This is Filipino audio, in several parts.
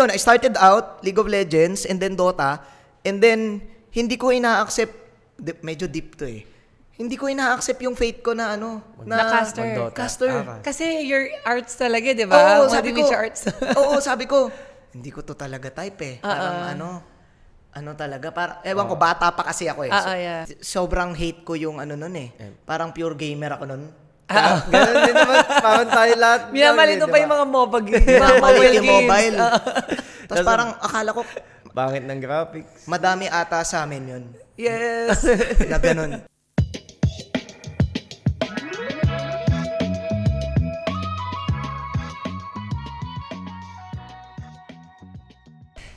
yun, I started out League of Legends and then Dota, and then hindi ko ina-accept, medyo deep to eh. Hindi ko ina-accept yung fate ko na Na caster. Caster. Kasi your arts talaga, di ba? Oo, sabi ko. Arts. Oo, sabi ko, hindi ko to talaga type eh. Parang talaga, ewan ko, bata pa kasi ako eh. Yeah. Sobrang hate ko yung nun eh. Parang pure gamer ako nun. Ganun din naman, parang tayo lahat. Minamalito pa yung mga MOBA games. Mga mobile yung mobile. Tapos parang akala ko, Bangit ng graphics. madami ata sa amin yun. Yes. Na ganun.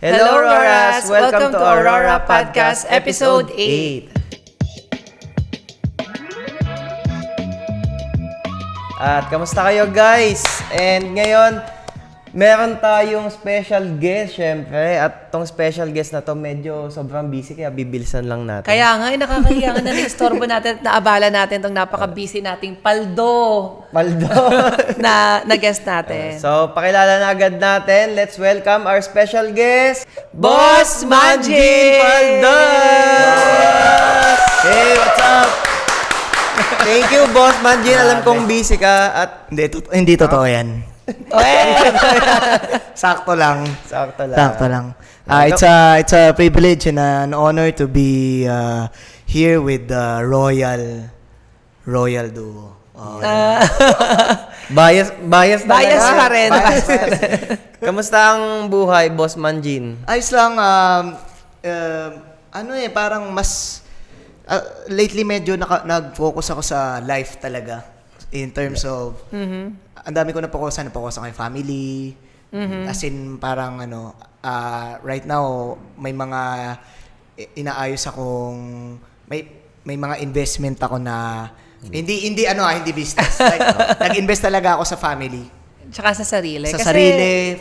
Hello, Auroras! Welcome to Aurora Podcast Episode 8. At kamusta kayo guys? And ngayon, meron tayong special guest syempre. At tong special guest na to medyo sobrang busy kaya bibilisan lang natin. Kaya nga, nakakahiya nga na istorbo natin at naabala natin itong napaka-busy nating paldo na guest natin. So, pakilala na agad natin. Let's welcome our special guest, Boss Manjin Paldos! Hey, what's up? Thank you, Boss Manjin. Alam kong busy ka at Hindi totoo yan. Sakto lang. sakto lang. Sakto lang. It's a privilege and an honor to be here with the Royal Duo. Bias Bias pa rin. Kamusta ang buhay, Boss Manjin? Ayos lang, parang mas lately medyo nag-focus ako sa life talaga in terms of ang dami ko napokusan ko yung family. As in parang right now may mga inaayos akong may mga investment ako na hindi business. Like, nag-invest talaga ako sa family. Tsaka sa sarili. Sa Kasi sarili.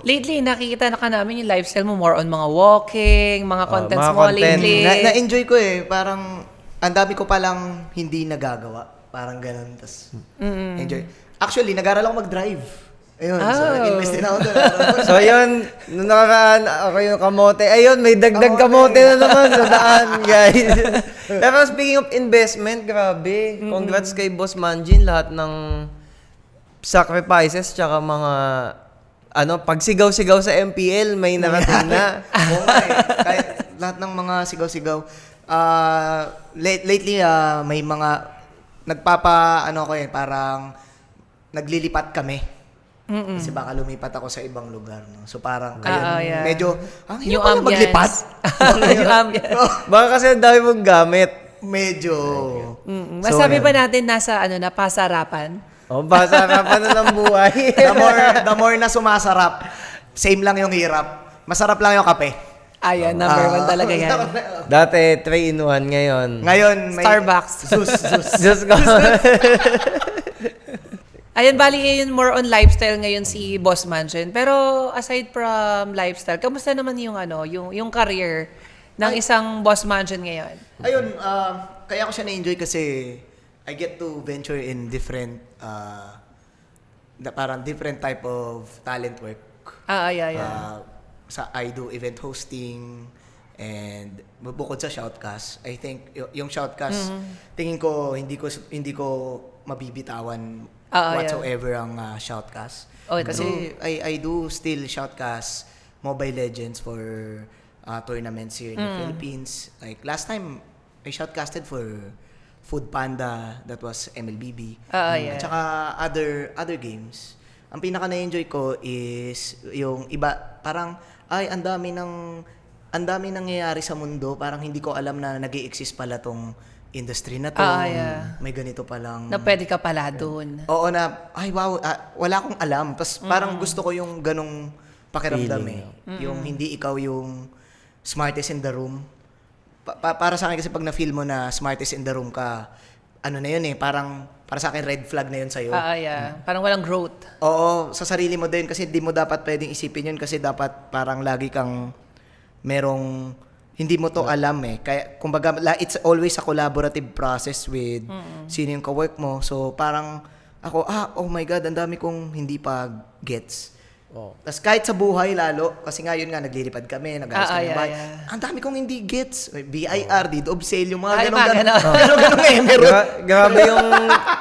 lately, nakikita na ka namin yung lifestyle mo more on mga walking, mga contents mga mo content. lately. Na-enjoy ko eh. Parang ang dami ko palang hindi nagagawa. Parang ganun. Tas, enjoy. Actually, nag-aral ako mag-drive. Ayun. So, nag-invest din ako doon. So, yun, nung nakaraan ako yung kamote. Ayun, may dagdag kamote na naman sa daan, guys. Pero speaking of investment, grabe. Congrats kay Boss Manjin. Lahat ng sacrifices tsaka mga pagsigaw-sigaw sa MPL, may narating na. Oo nga eh. Kahit lahat ng mga sigaw-sigaw. Lately, may mga parang naglilipat kami. Kasi baka lumipat ako sa ibang lugar. No? So parang medyo, Yung pala maglipat. Yung ambience. Baka kasi ang dami mong gamit. Medyo. Masabi ba natin nasa pasarapan? Basarapan na ng buhay. The more na sumasarap, same lang yung hirap. Masarap lang yung kape. Ayan, number one talaga yan. Dati, 3-in-1 ngayon. Ngayon, may Starbucks. Diyos ko. Ayan, bali yun more on lifestyle ngayon si Boss Manjin. Pero aside from lifestyle, kamusta naman yung career ng isang Boss Manjin ngayon? Ayun, kaya ko siya na-enjoy kasi I get to venture in different parang different type of talent work. I do event hosting and bukod sa shoutcast, I think yung shoutcast tingin ko hindi ko mabibitawan whatsoever ang shoutcast. Kasi I do still shoutcast Mobile Legends for tournaments here in the Philippines. Like last time I shoutcasted for Food Panda, that was MLBB. At saka other games. Ang pinaka na-enjoy ko is yung iba, parang ang dami nangyayari sa mundo, parang hindi ko alam na nag-i-exist pala tong industry na to. May ganito palang Na pwede ka pala dun. Oo na, wow, wala akong alam. Tapos parang gusto ko yung ganong pakiramdam Yung hindi ikaw yung smartest in the room. Para sa akin kasi pag na-feel mo na smartest in the room ka, na yun parang para sa akin red flag na yun sa'yo. Parang walang growth. Oo, sa sarili mo din kasi di mo dapat pwedeng isipin yun kasi dapat parang lagi kang merong hindi mo to alam Kaya kumbaga it's always a collaborative process with sino yung ka-work mo. So parang ako, oh my God, ang dami kong hindi pa gets. Oh. Tapos kahit sa buhay lalo, kasi nga yun nga, naglilipad kami, nag-ayos kami ng bahay. yeah. Ang dami kong hindi gets. BIR, deed of sale, yung mga Ay, ganun. mga Ganun eh, meron.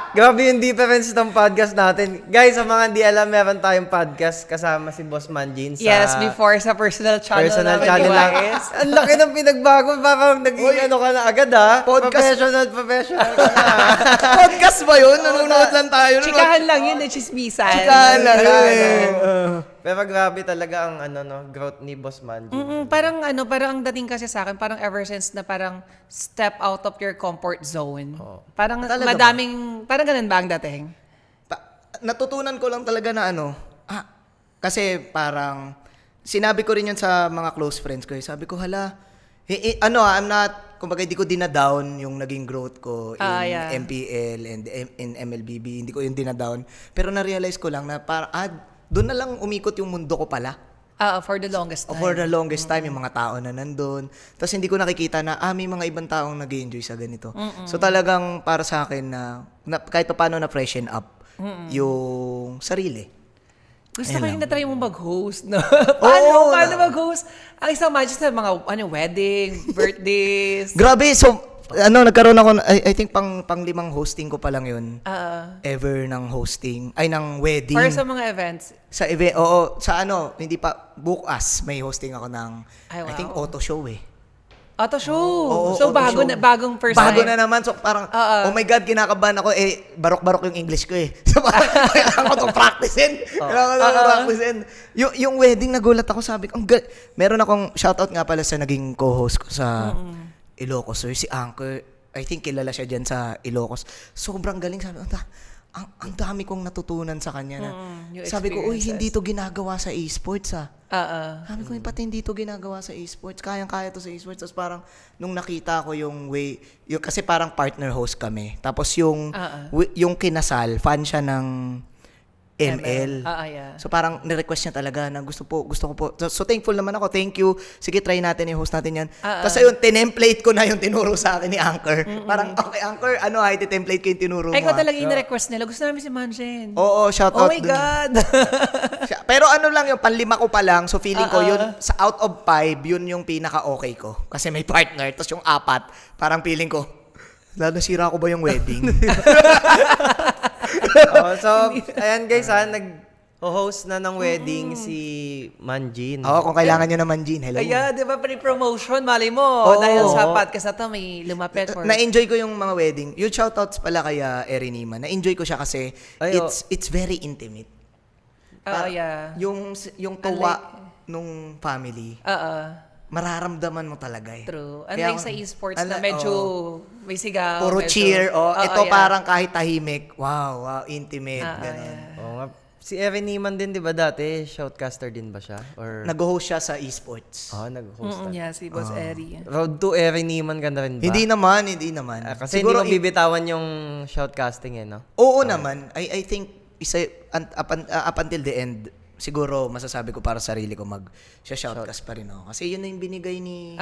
Grabe yung difference ng podcast natin. Guys, sa mga hindi alam, meron tayong podcast kasama si Boss Manjin sa Yes, before sa personal channel personal namin, channel lang. guys. Ang laki ng pinagbago. Parang naging ano ka na agad ha. Podcast. Professional ka na. Podcast ba yun? Nanonood lang tayo. Chikahan lang yun, chismisan. Chikahan lang. Pero grabe talaga ang growth ni Boss Manjin. Parang ang dating kasi sa akin, parang ever since na parang step out of your comfort zone. Parang Talaga madaming, parang ganun ba ang dating? Natutunan ko lang talaga na kasi parang, sinabi ko rin yun sa mga close friends ko. Sabi ko, I'm not, kumbaga hindi ko dinadown yung naging growth ko in MPL and in MLBB. Hindi ko yung dinadown. Pero na-realize ko lang na doon na lang umikot yung mundo ko pala. For the longest time. For the longest time, yung mga tao na nandun. Tapos hindi ko nakikita na, may mga ibang taong nag-enjoy sa ganito. So talagang para sa akin na kahit pa paano na freshen up yung sarili. Gusto ko yung na-try mo mag-host, no? Paano mag-host? Ang isang magic sa mga wedding, birthdays. Grabe, so nagkaroon ako, I think pang limang hosting ko pa lang yun. Ever ng hosting, ng wedding. Para sa mga events. Sa event, hindi pa, bukas may hosting ako ng, I think auto show Auto show. Oo, So auto show. bagong first time. Bago na naman, so parang, oh my God, kinakabahan ako, barok-barok yung English ko So parang, kailangan ko itong practicein. Yung wedding, nagulat ako, sabi ko, meron akong shoutout nga pala sa naging co-host ko sa Ilocos, sir, si Anchor. I think kilala siya dyan sa Ilocos. Sobrang galing, sabi ko, ang dami kong natutunan sa kanya na. Sabi ko, hindi to ginagawa sa esports Sabi ko, pati hindi to ginagawa sa esports. Kayang-kaya to sa esports. Tapos parang, nung nakita ko yung way, kasi parang partner host kami. Tapos yung kinasal, fan siya ng ML. So parang ni-request niya talaga na gusto ko po. So thankful naman ako. Thank you. Sige, try natin i-host natin yan. Tapos ayun, tinemplate ko na yung tinuro sa akin ni Anchor. Parang, okay, Anchor, iti-template ko yung tinuro mo. Ikaw talaga yung request nila. Gusto namin si Manjen. Oo, shoutout. Oh my God! Pero lang yung panlima ko pa lang. So feeling ko yun, sa out of 5, yun yung pinaka-okay ko. Kasi may partner. Tapos yung 4, parang feeling ko, nasira ko ba yung wedding? So, ayan guys nag-host na ng wedding si Manjin. Kung kailangan nyo naman, Jean, hello. Kaya, di ba, pre-promotion, mali mo. Dahil sa podcast na to, may lumapit for... Na-enjoy ko yung mga wedding. Yung shoutouts pala kaya Erinima. Na-enjoy ko siya kasi it's very intimate. Yung tuwa nung family. Mararamdaman mo talaga True. Unlike sa esports na medyo may sigaw. Puro cheer. Ito parang kahit tahimik. Wow, intimate. Ganun. Si Evan Niemann din, di ba dati? Shoutcaster din ba siya? Or... Nag-host siya sa esports. Nag-host. Yeah, si Boss Eri. Road to Evan Niemann ka na rin ba? Hindi naman. Kasi siguro hindi mo bibitawan yung shoutcasting no? Oo naman. I think up until the end, siguro masasabi ko para sa sarili ko shoutcast pa rin ako. Kasi yun na yung binigay ni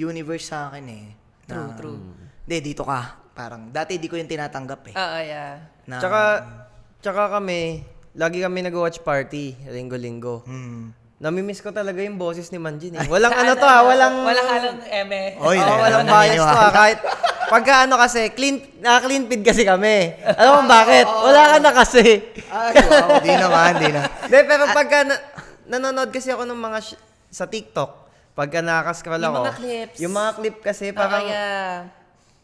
universe sa akin True. Hindi, dito ka. Parang, dati di ko yung tinatanggap Tsaka kami, lagi kami nag-watch party, linggo-linggo. Namimiss ko talaga yung boses ni Manjin Walang walang halong eme. Walang bias to Kahit, pagka kasi, naka-clean feed kasi kami. Alam mo bakit? Wala ka na kasi. Wow, di naman. Pero pagka nanonood kasi ako ng mga sa TikTok, pagka nakaka-scroll ako. Yung mga clips. Yung mga clip kasi, parang,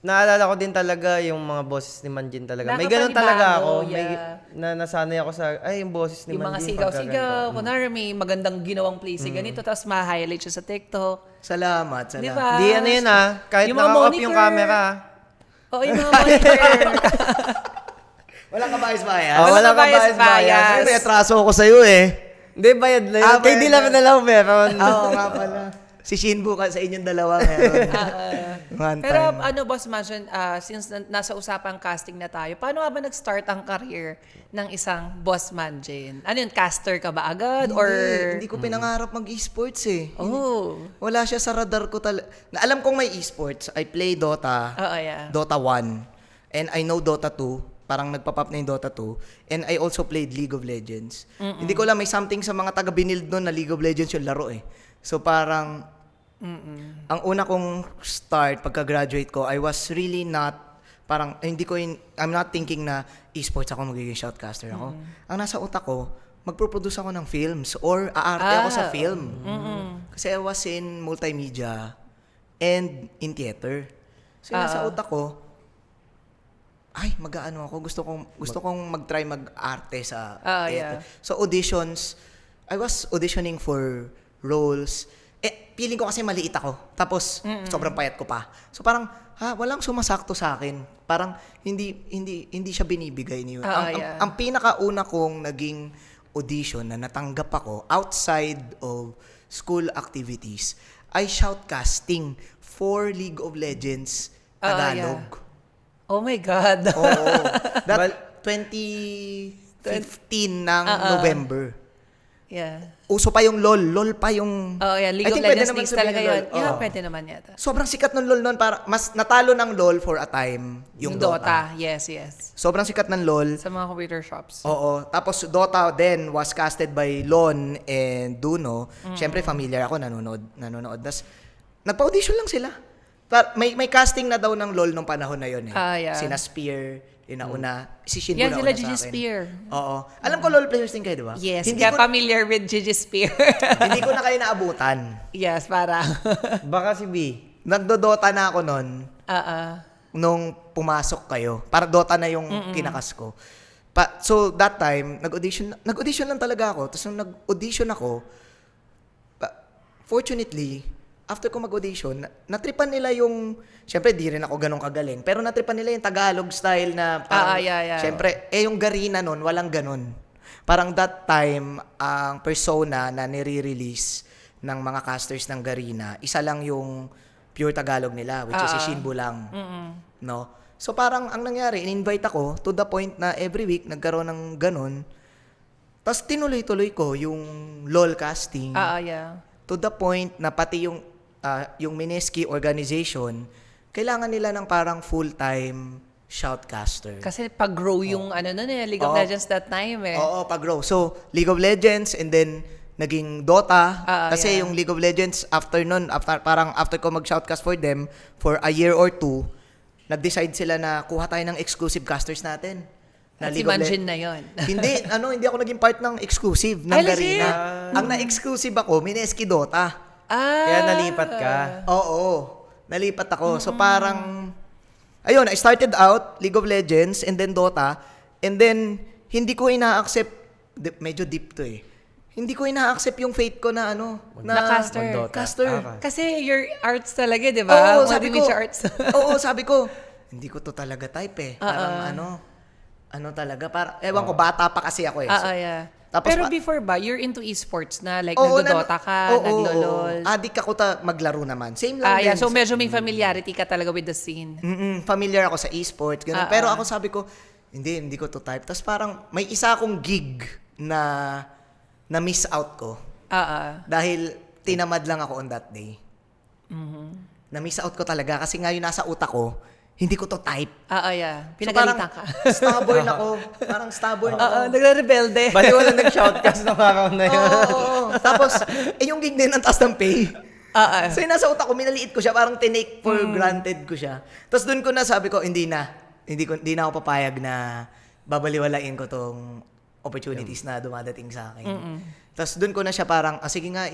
naalala ko din talaga yung mga boses ni Manjin talaga. May ganun talaga ako. Nasanay ako sa, yung boses ni yung Manjin. Yung mga sigaw-sigaw. Kunwari may magandang ginawang place ganito, tapos ma-highlight siya sa TikTok. Salamat. Diba? Di yun kahit naka-off yung camera. Oo, yung mga monitor. Walang kabayas-bayas. Walang kabayas-bayas. May atraso ako sa'yo Hindi, bayad na yun. Kaya di lang na lang meron. Oo nga pala. Si Shinbu sa inyong dalawa meron. Pero Boss Mansion, since nasa usapang casting na tayo, paano nga ba nag-start ang career ng isang Boss Mansion? Ano yun, caster ka ba agad? Hindi ko pinangarap mag-esports Wala siya sa radar ko talaga. Alam kong may esports. I play Dota. Dota 1. And I know Dota 2. parang nagpa-pop na yung Dota 2, and I also played League of Legends. Hindi ko alam, may something sa mga taga-binild nun na League of Legends yung laro eh. So parang, ang una kong start pagka-graduate ko, I was really not, parang, I'm not thinking na esports ako, magiging shoutcaster ako. Ang nasa utak ko, magpo-produce ako ng films or aarte ako sa film. Kasi I was in multimedia and in theater. So nasa utak ko, ay, mag-aano ako, gusto kong mag-try mag-arte sa theater. So auditions, I was auditioning for roles. Feeling ko kasi maliit ako. Tapos sobrang payat ko pa. So parang walang sumasakto sa akin. Parang hindi siya binibigay niyo. Ang pinakauna kong naging audition na natanggap ako outside of school activities ay shoutcasting for League of Legends Tagalog. Oh my God. Oo. That 2015 ng November. Yeah. Uso pa yung LOL. LOL pa yung... League I of think pwede Legends naman Leagues sabihin talaga na yun. LOL. Yeah, Oo. pwede naman yata. Sobrang sikat ng LOL noon. Mas natalo ng LOL for a time yung Dota. Yes. Sobrang sikat ng LOL. Sa mga computer shops. Oo. Tapos Dota then was casted by Lon and Duno. Siyempre familiar ako, nanonood. Tapos nagpa-audition lang sila. May casting na daw ng LOL nung panahon na yun eh. Sina Spear, yung nauna. Si Shin Yeah, nauna sila sa Gigi akin. Spear. Oo. Alam ko LOL players din kayo, di ba? Yes, Hindi kaya ko, familiar with Gigi Spear. hindi ko na kayo naabutan. Yes, para. Baka si B. Nagdo-Dota na ako nun nung pumasok kayo. Para Dota na yung kinakas ko. So that time, nag-audition lang talaga ako. Tapos nung nag-audition ako, fortunately, after ko mag-audition, natripan nila yung, syempre di rin ako ganun kagaling, pero natripan nila yung Tagalog style na parang, syempre, yung Garena nun, walang ganun. Parang that time, ang persona na nire-release ng mga casters ng Garena, isa lang yung pure Tagalog nila, which is si Shinbu lang. No? So parang ang nangyari, in-invite ako to the point na every week nagkaroon ng ganun. Tapos tinuloy-tuloy ko yung LOL casting. To the point na pati yung Mineski organization, kailangan nila ng parang full-time shoutcaster. Kasi pag-grow yung League of Legends that time eh. Oo, pag-grow. So, League of Legends and then naging Dota. Kasi yung League of Legends, after ko mag-shoutcast for them, for a year or two, nag-decide sila na kuha tayo ng exclusive casters natin. At si Manjin na yun. hindi ako naging part ng exclusive ng Garena. Ang na-exclusive ako, Mineski Dota. Kaya nalipat ka. Oo, nalipat ako. So parang, ayun, I started out League of Legends and then Dota, and then hindi ko ina-accept, medyo deep to eh. Hindi ko ina-accept yung fate ko na na caster. Caster. Kasi your arts talaga, di ba? Oo, sabi ko, arts. oo, sabi ko, hindi ko to talaga type eh. Parang talaga, ewan ko, bata pa kasi ako eh. So, tapos pero before ba, you're into esports na? Like, nagdo-Dota ka, naglo-LOL? Adik ako maglaro naman. Same lang din. So medyo may familiarity ka talaga with the scene. Familiar ako sa esports. Ganun. Pero ako sabi ko, hindi ko to type. Tapos parang may isa akong gig na miss out ko. Dahil tinamad lang ako on that day. Na miss out ko talaga kasi ngayon nasa utak ko, hindi ko to type. Pinagalitan ka. Stubborn ako. Parang stubborn ako. Nagre-rebelde. Bali wala nag-shoutcast na parang na yun. Oo. Tapos, yung gig din ang taas ng pay. So yung nasa utak ko, minaliit ko siya, parang tinake for granted ko siya. Tapos doon ko na sabi ko, hindi na ako papayag na babaliwalain ko tong opportunities na dumadating sa akin. Tapos doon ko na siya parang, sige nga,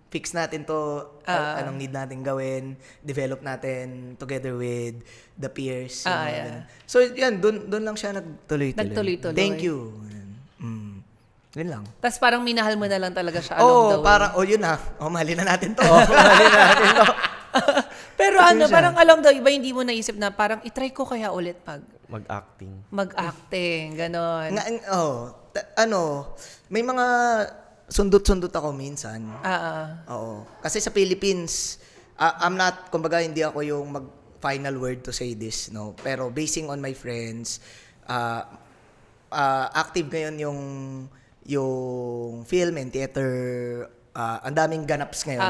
fix natin to, anong need natin gawin, develop natin together with the peers. So yan, doon lang siya nagtuloy-tuloy. Thank you. Yun lang. Tapos parang minahal mo na lang talaga siya along the way. Parang, yun na. Mahalin na natin to. Pero parang along the way, ba hindi mo naisip na parang itry ko kaya ulit mag-acting, ganon. May mga sundot-sundot ako minsan. Oo. Kasi sa Philippines, kumbaga hindi ako yung final word to say this, no? Pero basing on my friends, active ngayon yung film and theater, ang daming ganaps ngayon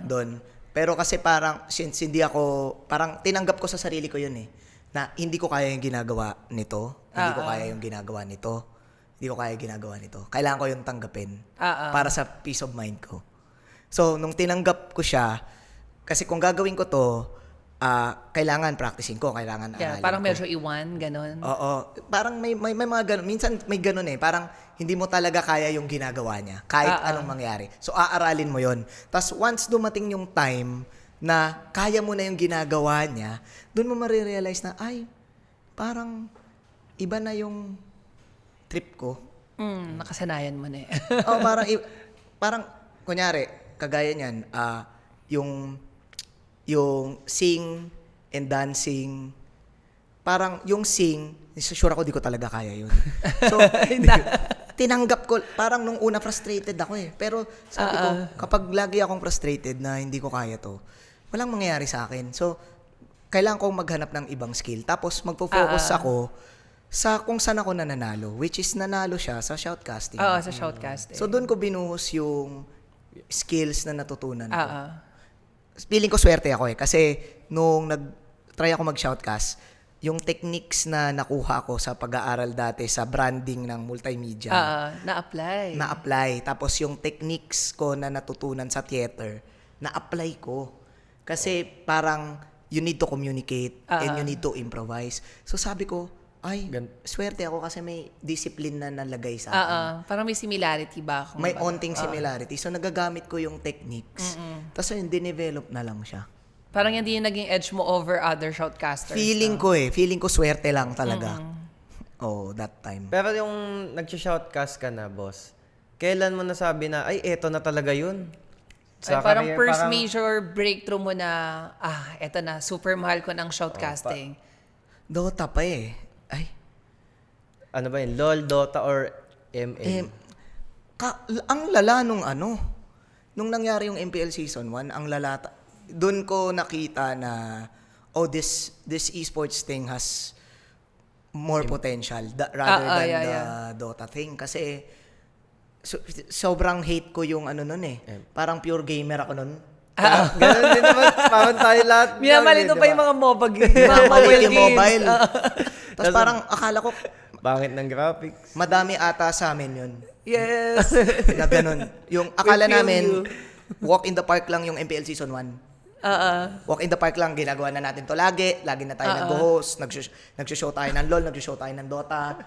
doon. Pero kasi parang, since hindi ako, parang tinanggap ko sa sarili ko yun eh. na hindi ko kaya yung ginagawa nito, hindi ko kaya yung ginagawa nito, hindi ko kaya yung ginagawa nito. Kailangan ko yung tanggapin para sa peace of mind ko. So, nung tinanggap ko siya, kasi kung gagawin ko to, kailangan practicing ko, kailangan aralin Parang ko. medyo iwan, ganun. Oo. Parang may mga ganun. Minsan may ganun eh. Parang hindi mo talaga kaya yung ginagawa niya. Kahit anong mangyari. So, aaralin mo yon. Tapos, once dumating yung time na kaya mo na yung ginagawa niya, doon mo marirealize na, ay, parang iba na yung trip ko. Nakasanayan mo na eh. Oh, parang, kunyari, kagaya niyan, yung sing and dancing, parang yung sing, sure ako di ko talaga kaya yun. So, tinanggap ko, parang nung una frustrated ako eh. Pero sabi ko, kapag lagi akong frustrated na hindi ko kaya to, walang mangyayari sa akin. So, kailangan kong maghanap ng ibang skill. Tapos, magpo-focus ako sa kung saan ako nananalo, which is nanalo siya sa shoutcasting. Oo, sa shoutcasting. So, doon ko binuhos yung skills na natutunan ko. Feeling ko swerte ako eh. Kasi nung nag-try ako mag-shoutcast, yung techniques na nakuha ko sa pag-aaral dati sa branding ng multimedia, na-apply. na-apply. Tapos yung techniques ko na natutunan sa theater, na-apply ko. Kasi parang you need to communicate and you need to improvise. So sabi ko, ay, swerte ako kasi may discipline na nalagay sa akin. Parang may similarity ba? May onting similarity. So, nagagamit ko yung techniques. Tapos, yun, dinevelop na lang siya. Parang hindi yung naging edge mo over other shoutcasters. Feeling ko swerte lang talaga. Oh, that time. Pero yung nag-shoutcast ka na, boss, kailan mo nasabi na, ay, eto na talaga yun? Ay, parang first major breakthrough mo na, eto na, super mahal ko ng shoutcasting. Dota pa eh. Ay. Ano ba yun? LOL, Dota, or ML? Ang lala nung nung nangyari yung MPL Season 1, ang lala, doon ko nakita na, this esports thing has more potential rather than the Dota thing. Kasi, sobrang hate ko yung nun eh. Parang pure gamer ako nun. Ganun din naman. Parang tayo lahat. Minamalito pa yung mga MOBA games. Mobile mobile. Tapos parang akala ko, Bangit ng graphics. madami ata sa amin yun. Yes. Na ganun. Yung akala We feel namin, you. walk in the park lang yung MPL Season 1. Walk in the park lang, ginagawa na natin to lagi. Lagi na tayo nag-host, nag-show tayo ng LOL, nag-show tayo ng Dota.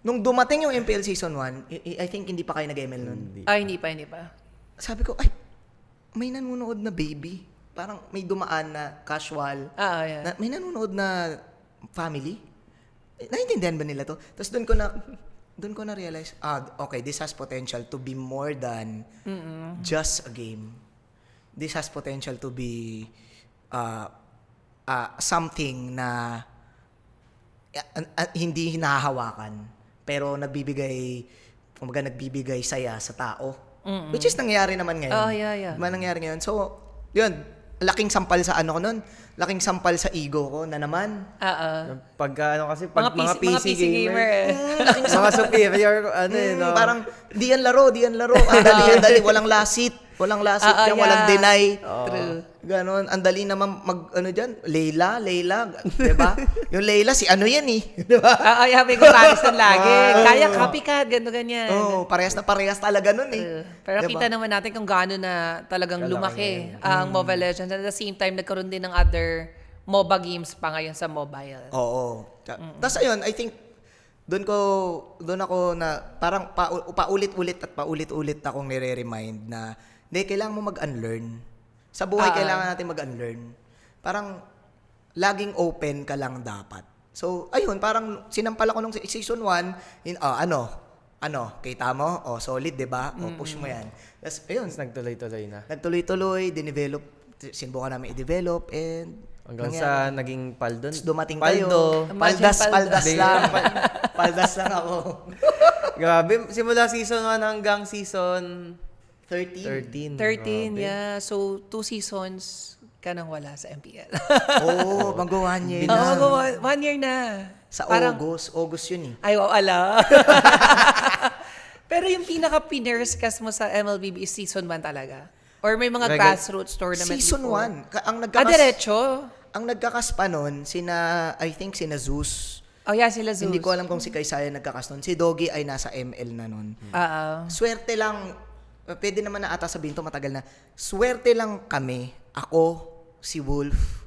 Nung dumating yung MPL Season 1, I think hindi pa kayo nag-ML nun. Hindi pa. Sabi ko, ay, may nanonood na baby. Parang may dumaan na casual. Na, may nanonood na family. Naintindihan ba nila to? Tapos doon ko na realize, okay, this has potential to be more than just a game. This has potential to be something na hindi hinahawakan, pero nagbibigay saya sa tao. Which is nangyayari naman ngayon. Nangyayari ngayon. So, yun, laking sampal sa ko nun. Laking sampal sa ego ko na naman. Pagka mga PC gamer. Mga superior, no? Parang, di yan laro. Dali, walang lasit. Walang deny. True. Ganon, ang dali naman Layla, diba? Yung Layla, si yan eh. Diba? May comparison lagi. Kaya copycat, ganyan. Parehas na parehas talaga nun eh. Pero diba? kita naman natin kung gaano na talagang lumaki ang Mobile Legends. At the same time, nagkaroon din ng other MOBA games pa ngayon sa mobile. Oo. Tapos ayun, I think, doon ako na, parang paulit-ulit akong nire-remind na, hindi, kailangan mo mag-unlearn. Sa buhay, kailangan natin mag-unlearn. Parang, laging open ka lang dapat. So, ayun, parang sinampal ako nung season 1, kita mo? Solid, diba? Push mo yan. Tapos, ayun. Nagtuloy-tuloy na. Nagtuloy-tuloy, dinevelop, sinubukan namin i-develop, and hanggang sa naging Paldon. dumating Paldo. tayo. Paldas lang. Paldas lang ako. Grabe, simula season 1 hanggang season 13. 13, yeah. So, 2 seasons ka nang wala sa MPL. Mag-go 1 year na. 1 year na. Sa Parang, August yun eh. Ay, wow, ala. Pero yung pinaka-pinerscast mo sa MLBB is season 1 talaga? Or may mga grassroots tournament Season before? 1. Ang Diretso? ang nagkakas pa nun, I think sina Zeus. Oh, yeah, sila Zeus. Hindi ko alam kung si Kaysaya nagkakas nun. Si Doggy ay nasa ML na nun. Swerte lang, pwede naman na ata sabihin to, matagal na. Swerte lang kami, ako, si Wolf.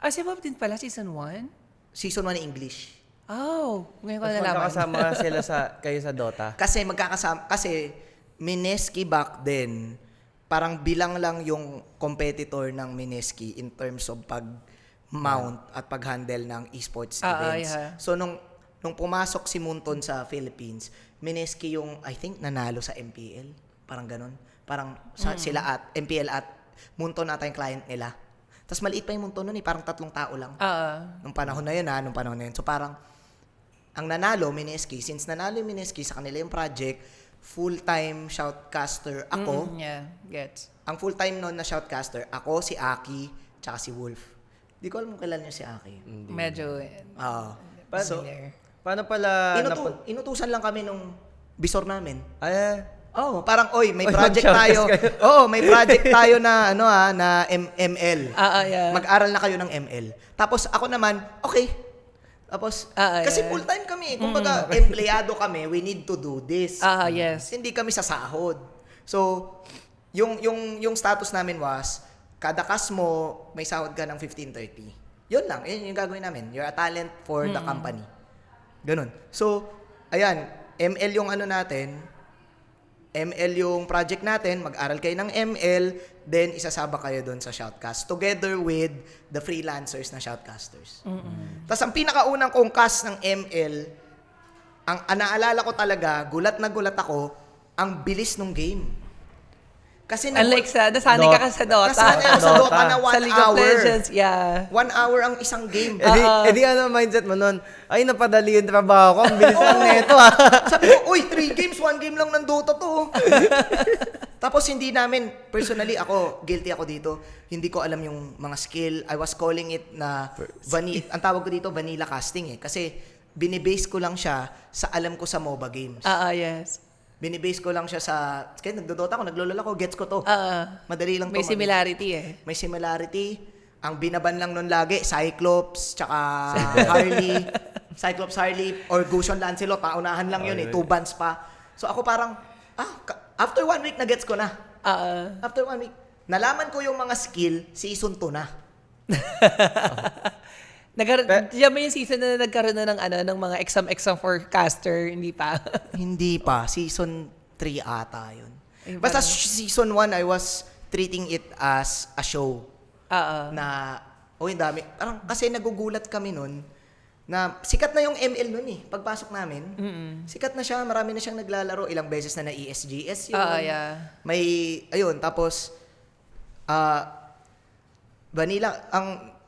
Si Bob din pala, season 1? Season 1 English. Oh, ngayon ko Tapos nalaman. magkakasama sila kayo sa Dota. Kasi Mineski back then, parang bilang lang yung competitor ng Mineski in terms of pag-mount at pag-handle ng esports events. Yeah. So, nung pumasok si Munton sa Philippines, Mineski yung, I think, nanalo sa MPL. Parang ganun. Parang sila at MPL at Munton ata yung client nila. Tapos maliit pa yung Munton nun parang 3 tao lang. Nung panahon na yun So, parang, ang nanalo, Mineski, since nanalo yung Mineski sa kanila yung project, full-time shoutcaster ako. Yeah, gets. Ang full-time noon na shoutcaster, ako, si Aki, tsaka si Wolf. Di ko alam kung kilala niyo si Aki. Medyo, So, Paano pala... inutusan lang kami nung bisor namin. Ay, Parang, may Oy, project mag-shoutcast tayo. may project tayo na, na ML. yeah. Mag-aral na kayo ng ML. Tapos, ako naman, okay. Tapos, kasi yeah. full-time kami. Kumbaga, empleyado kami, we need to do this. Yes. Hindi kami sasahod. So, yung status namin was, kada kas mo, may sahod ka ng 15.30. Yun lang, yun yung gagawin namin. You're a talent for the company. Ganun. So, ayan, ML yung natin, ML yung project natin, mag-aral kayo ng ML, then isasaba kayo doon sa Shoutcast together with the freelancers na Shoutcasters. Tapos ang pinakaunang kong cast ng ML, ang naalala ko talaga, gulat na gulat ako, ang bilis ng game. Kasi Unlike nasanay ka sa Dota. Nasanay ako sa Dota na 1 Sa League of hour. Legends, yeah. 1 hour ang isang game. edi ano mindset mo nun? Ay, napadali yung trabaho ko. Ang bilis lang neto Sabi ko, 3 games, 1 game lang ng Dota to. Tapos hindi namin, personally guilty ako dito. Hindi ko alam yung mga skill. I was calling it na, ang tawag ko dito, vanilla casting Kasi binibase ko lang siya sa alam ko sa MOBA games. Yes. Binibase ko lang siya kaya nagdodota ako, naglolol ako, gets ko to. Madali lang to. May similarity May similarity. Ang binaban lang nun lagi, Cyclops, tsaka Harley. Cyclops, Harley, or Gusion Lancelot, paunahan lang yun 2 bans pa. So ako parang, after 1 week na gets ko na. After 1 week. Nalaman ko yung mga skill, season 2 na. Diyan ba yung season na nagkaroon na ng mga exam for caster, hindi pa? Hindi pa. Season 3 ata yun. Ay, Basta season 1, I was treating it as a show. Na, yung dami. Parang kasi nagugulat kami nun na sikat na yung ML nun pagpasok namin. Sikat na siya, marami na siyang naglalaro. Ilang beses na ESGS yun. Yeah. Tapos,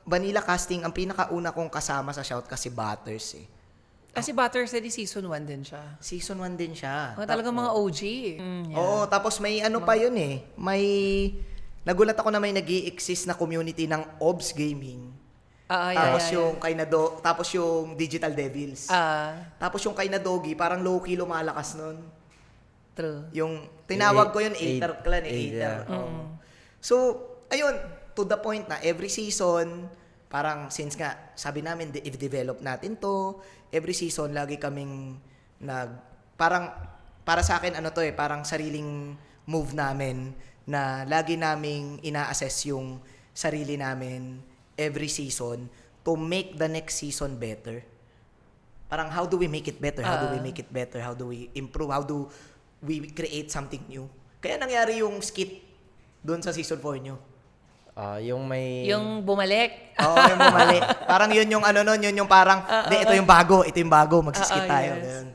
vanilla casting, ang pinakauna kong kasama sa Shoutcast si Butters Si Butters, season 1 din siya. Season 1 din siya. Talagang mga OG. Oo, tapos may pa yun may, nagulat ako na may nag-i-exist na community ng OBS Gaming. Tapos yung Digital Devils. Tapos yung kay na Doggy, parang low-key lumalakas nun. True. Yung, tinawag ko yun, Aether Clan, Aether. So, ayun, to the point na every season, parang since nga, sabi namin, i-develop natin to, every season, lagi kaming parang, para sa akin, parang sariling move namin, na lagi naming ina-assess yung sarili namin every season to make the next season better. Parang, how do we make it better? How do we make it better? How do we improve? How do we create something new? Kaya nangyari yung skit doon sa season 4 nyo. Yung bumalik. Yung bumalik. Parang yun yung yun yung parang, ito yung bago, magsiskit tayo. Yes.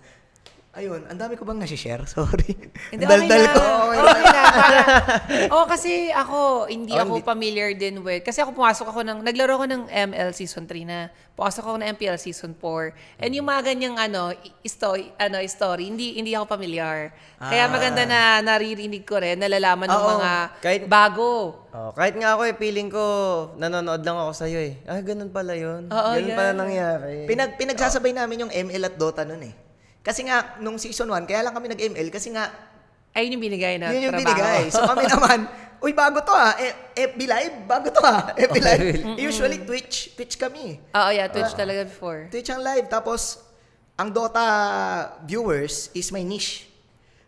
Ayun, ang dami ko bang nasi-share? Sorry. Hindi, Dal-dal ko. Okay lang. Kasi ako, hindi ako familiar din with, kasi naglaro ko ng ML season 3 na, pumasok ako ng MPL season 4. And yung mga ganyang story, hindi ako familiar. Kaya maganda na naririnig ko rin, nalalaman ng mga bago. Kahit nga ako feeling ko, nanonood lang ako sa'yo ganun pala yun. Ganun pala nangyari. Pinagsasabay namin yung ML at Dota nun Kasi nga, nung season 1, kaya lang kami nag-ML kasi nga, ayun yung binigay na yun yung trabaho. binigay. So kami naman, uy, bago to FB Live, bago to FB Live. Usually Twitch kami. Oo, yeah, Twitch talaga before. Twitch ang live. Tapos, ang Dota viewers is may niche.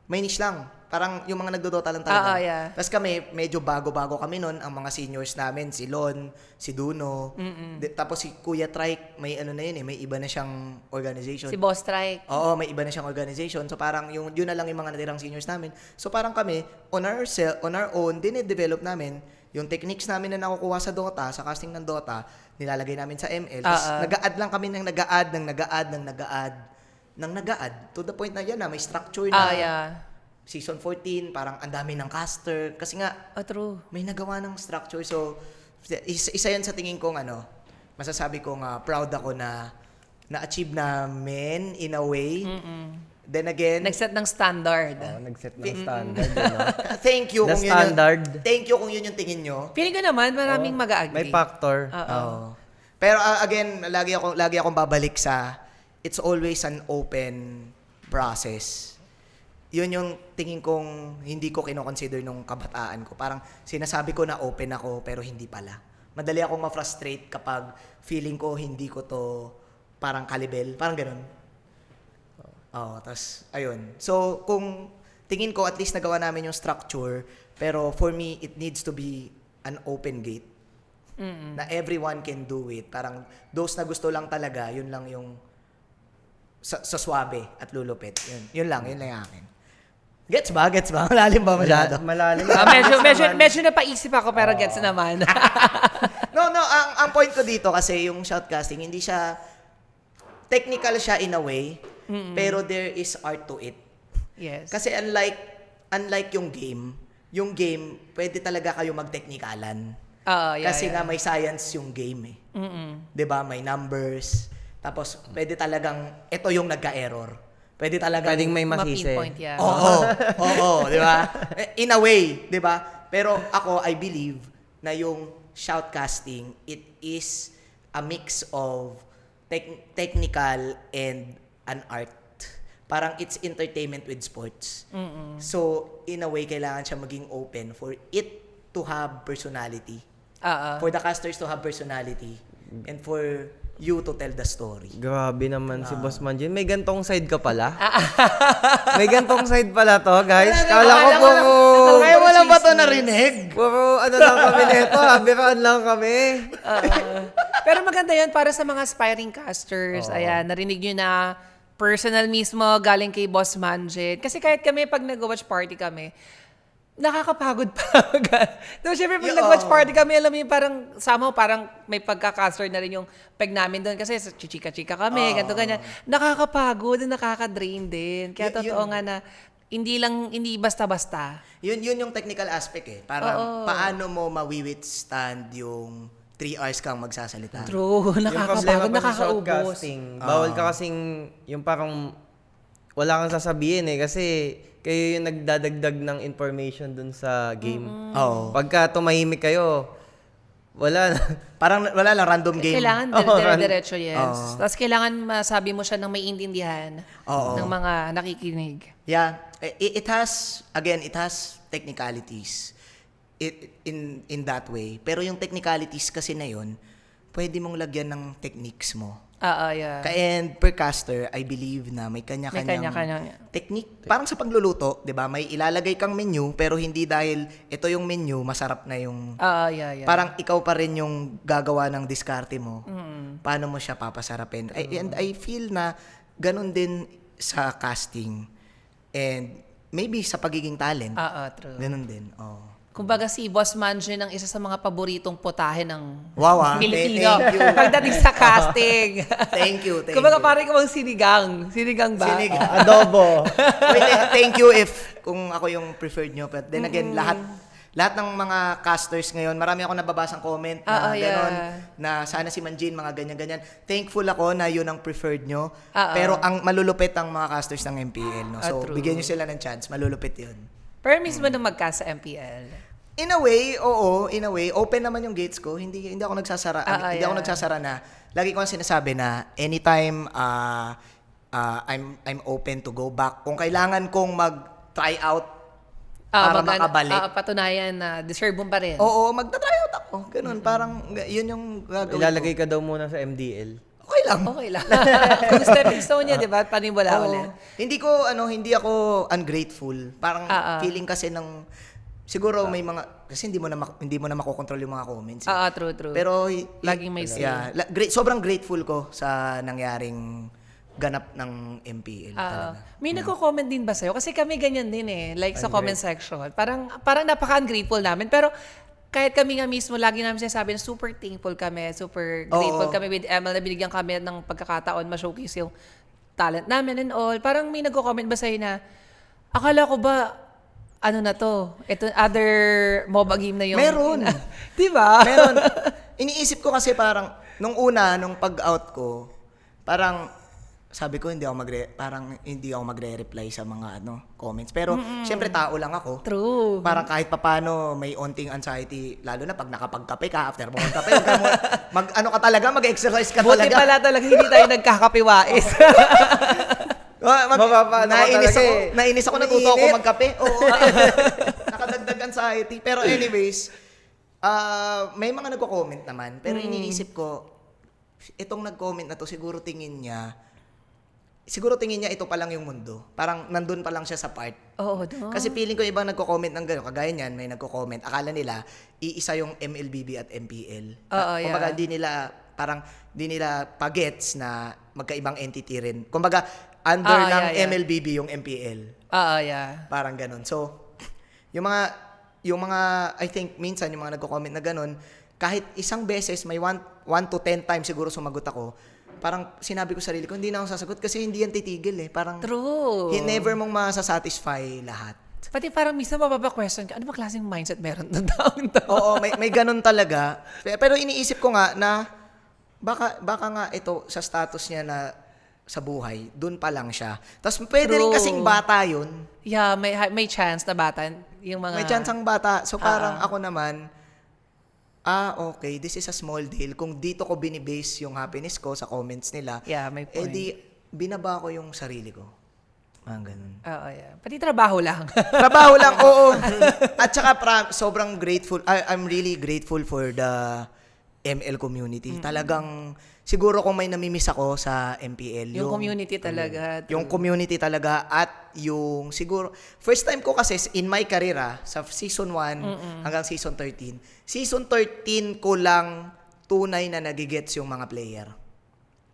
May niche lang. Parang yung mga nagdodota lang talaga. yeah. Tapos kami, medyo bago-bago kami nun. Ang mga seniors namin, si Lon, si Duno. Tapos si Kuya Trike, may ano na yun may iba na siyang organization. Si Boss Strike. Oo, may iba na siyang organization. So parang yun na lang yung mga natirang seniors namin. So parang kami, on our own, dine-develop namin yung techniques namin na nakukuha sa Dota, sa casting ng Dota, nilalagay namin sa ML. Tapos nag-a-add lang kami ng nag-a-add. To the point na yan na may structure na. Yeah. Season 14, parang ang dami ng caster. Kasi nga, True. may nagawa ng structure. So, isa yan sa tingin kong masasabi kong proud ako na na-achieve namin in a way. Then again, Nag-set ng standard. Nag-set ng standard. No? thank you The kung standard. Thank you kung yun yung tingin nyo. Feeling ko naman, maraming May mag-agree. factor. Oo. Pero again, lagi akong babalik sa it's always an open process. Yun yung tingin kong hindi ko kino-consider nung kabataan ko. Parang sinasabi ko na open ako pero hindi pala. Madali akong ma-frustrate kapag feeling ko hindi ko to parang kalibel. Parang ganun. Tas ayun. So kung tingin ko at least nagawa namin yung structure pero for me it needs to be an open gate. Na everyone can do it. Parang those na gusto lang talaga, yun lang yung sa swabe at lulupit. Yun lang yung akin. Gets ba? Malalim ba masyado? Malalim. Medyo napaisip ako pero gets naman. No, ang point ko dito kasi yung shoutcasting, hindi siya technical siya in a way, pero there is art to it. Yes. Kasi unlike yung game, pwede talaga kayo magteknikalan. Kasi nga may science yung game 'Di ba? May numbers. Tapos pwede talagang ito yung nagka-error. Pwedeng may masisi. Ma-pinpoint, yeah. Oo, 'di ba? In a way, 'di ba? Pero ako I believe na yung shoutcasting, it is a mix of technical and an art. Parang it's entertainment with sports. So, in a way, kailangan siya maging open for it to have personality. For the casters to have personality. And for you to tell the story. Grabe naman si Boss Manjin. May gantong side ka pala? May gantong side pala to, guys. Kala ko puro... Kaya wala ba ito narinig? Puro lang kami nito. Biraan lang kami. Pero maganda yun para sa mga aspiring casters. Ayan, narinig nyo na personal mismo galing kay Boss Manjin. Kasi kahit kami, pag nag-watch party kami, nakakapagod pa. So, syempre, pag nag-watch party kami, alam mo yung parang may pagka-caster na rin yung peg namin doon. Kasi chichika-chika kami, ganito, ganyan. Nakakapagod, nakaka-drain din. Kaya totoo nga na, hindi basta-basta. Yun yung technical aspect Parang paano mo ma-withstand yung 3 hours kang magsasalita. True, nakakapagod, nakakaubos. Bawal ka kasing, yung parang, wala kang sasabihin kasi kayo yung nagdadagdag ng information dun sa game. Pagka tumahimik kayo, wala na. Parang wala lang, random game. Kailangan diretso, yes. Tapos kailangan masabi mo siya ng may intindihan ng mga nakikinig. Yeah. It has technicalities in that way. Pero yung technicalities kasi na yun, pwede mong lagyan ng techniques mo. Yeah. And per caster, I believe na may kanya-kanyang technique. Parang sa pagluluto, 'di ba? May ilalagay kang menu pero hindi dahil ito yung menu, masarap na yung Yeah. Parang ikaw pa rin yung gagawa ng diskarte mo. Paano mo siya papasarapin? And I feel na ganun din sa casting. And maybe sa pagiging talent. True. Ganun din. Kumbaga si Boss Manjin ang isa sa mga paboritong putahe ng Thank Pilipino. you. Pagdating sa casting. Thank you. Kumbaga parang ikaw ang sinigang. Sinigang ba? Adobo. Thank you if kung ako yung preferred nyo. But then again, lahat ng mga casters ngayon, marami ako nababasang comment na gano'n, na sana si Manjin, mga ganyan-ganyan. Thankful ako na yun ang preferred nyo. Pero ang malulupit ang mga casters ng MPL. No? So, bigyan nyo sila ng chance. Malulupit yun. Pero mismo nung magka sa MPL. In a way, oo. In a way, open naman yung gates ko. Hindi ako nagsasara. Hindi ako nagsasara na. Lagi ko ang sinasabi na anytime I'm open to go back. Kung kailangan kong mag-try out para makabalik. Patunayan na deserve mo pa rin. Oo, magta-tryout ako. Ganun, parang yun yung gagawin Ilalagay ko. ka daw muna sa MDL. Okay lang. Okay lang. Yung stepping stone niya, di ba? Panimula Oo. ulit. Hindi ako ungrateful. Parang feeling kasi ng siguro may mga kasi hindi mo na makokontrol yung mga comments. True. Pero Laging may say. sobrang grateful ko sa nangyaring ganap ng MPL talaga. May nagko-comment din ba sa'yo? Kasi kami ganyan din eh. Like sa comment section. Parang napaka-ungrateful namin. Pero kahit kami nga mismo, lagi namin sinasabi na super thankful kami, super grateful kami with ML na binigyan kami ng pagkakataon ma-showcase yung talent namin and all. Parang may nagko-comment ba sa'yo na, akala ko ba, ano na to? Ito, other MOBA game na yung... Meron. Diba? Meron. Iniisip ko kasi parang, nung pag-out ko, parang, sabi ko hindi ako magre-reply sa mga comments. Pero syempre tao lang ako. True. Parang kahit papano may onting anxiety, lalo na pag nakapagkape ka, after mo magkape, mag-exercise ka Buti talaga. pala talaga hindi tayo nagkakapiwais. Nainis ako, natuto ako magkape. Oo. Nakadagdag anxiety. Pero anyways, may mga nagko-comment naman. Pero iniisip ko, itong nag-comment na to, siguro tingin niya ito pa lang yung mundo. Parang nandun pa lang siya sa part. Oo, no. Kasi feeling ko ibang nagko-comment ng gano'n. Kagaya niyan, may nagko-comment. Akala nila, iisa yung MLBB at MPL. Kumbaga, di nila pagets na magkaibang entity rin. Kumbaga, under ng MLBB yung MPL. Parang gano'n. So, yung mga, I think, minsan yung mga nagko-comment na gano'n, kahit isang beses, may 1 to 10 times siguro sumagot ako, parang sinabi ko sarili ko, hindi na ako sasagot kasi hindi yan titigil eh. Parang, True. never mong masasatisfy lahat. Pati parang minsan mapapa-question ka, ano ba klaseng mindset meron ng taong to? Oo, may ganun talaga. Pero iniisip ko nga na, baka nga ito sa status niya na sa buhay, dun pa lang siya. Tapos pwede rin kasing bata yun. Yeah, may chance na bata. Yung mga... May chance ang bata. So parang ako naman, okay, this is a small deal. Kung dito ko binibase yung happiness ko sa comments nila, may point. di binaba ko yung sarili ko. Ganun. Pati trabaho lang. Trabaho lang, oo. At saka sobrang grateful. I'm really grateful for the ML community. Talagang, siguro kung may namimiss ako sa MPL. Yung community talaga. Yung community talaga at yung siguro, first time ko kasi in my career sa season 1 hanggang season 13. Season 13 ko lang tunay na nagigets yung mga player.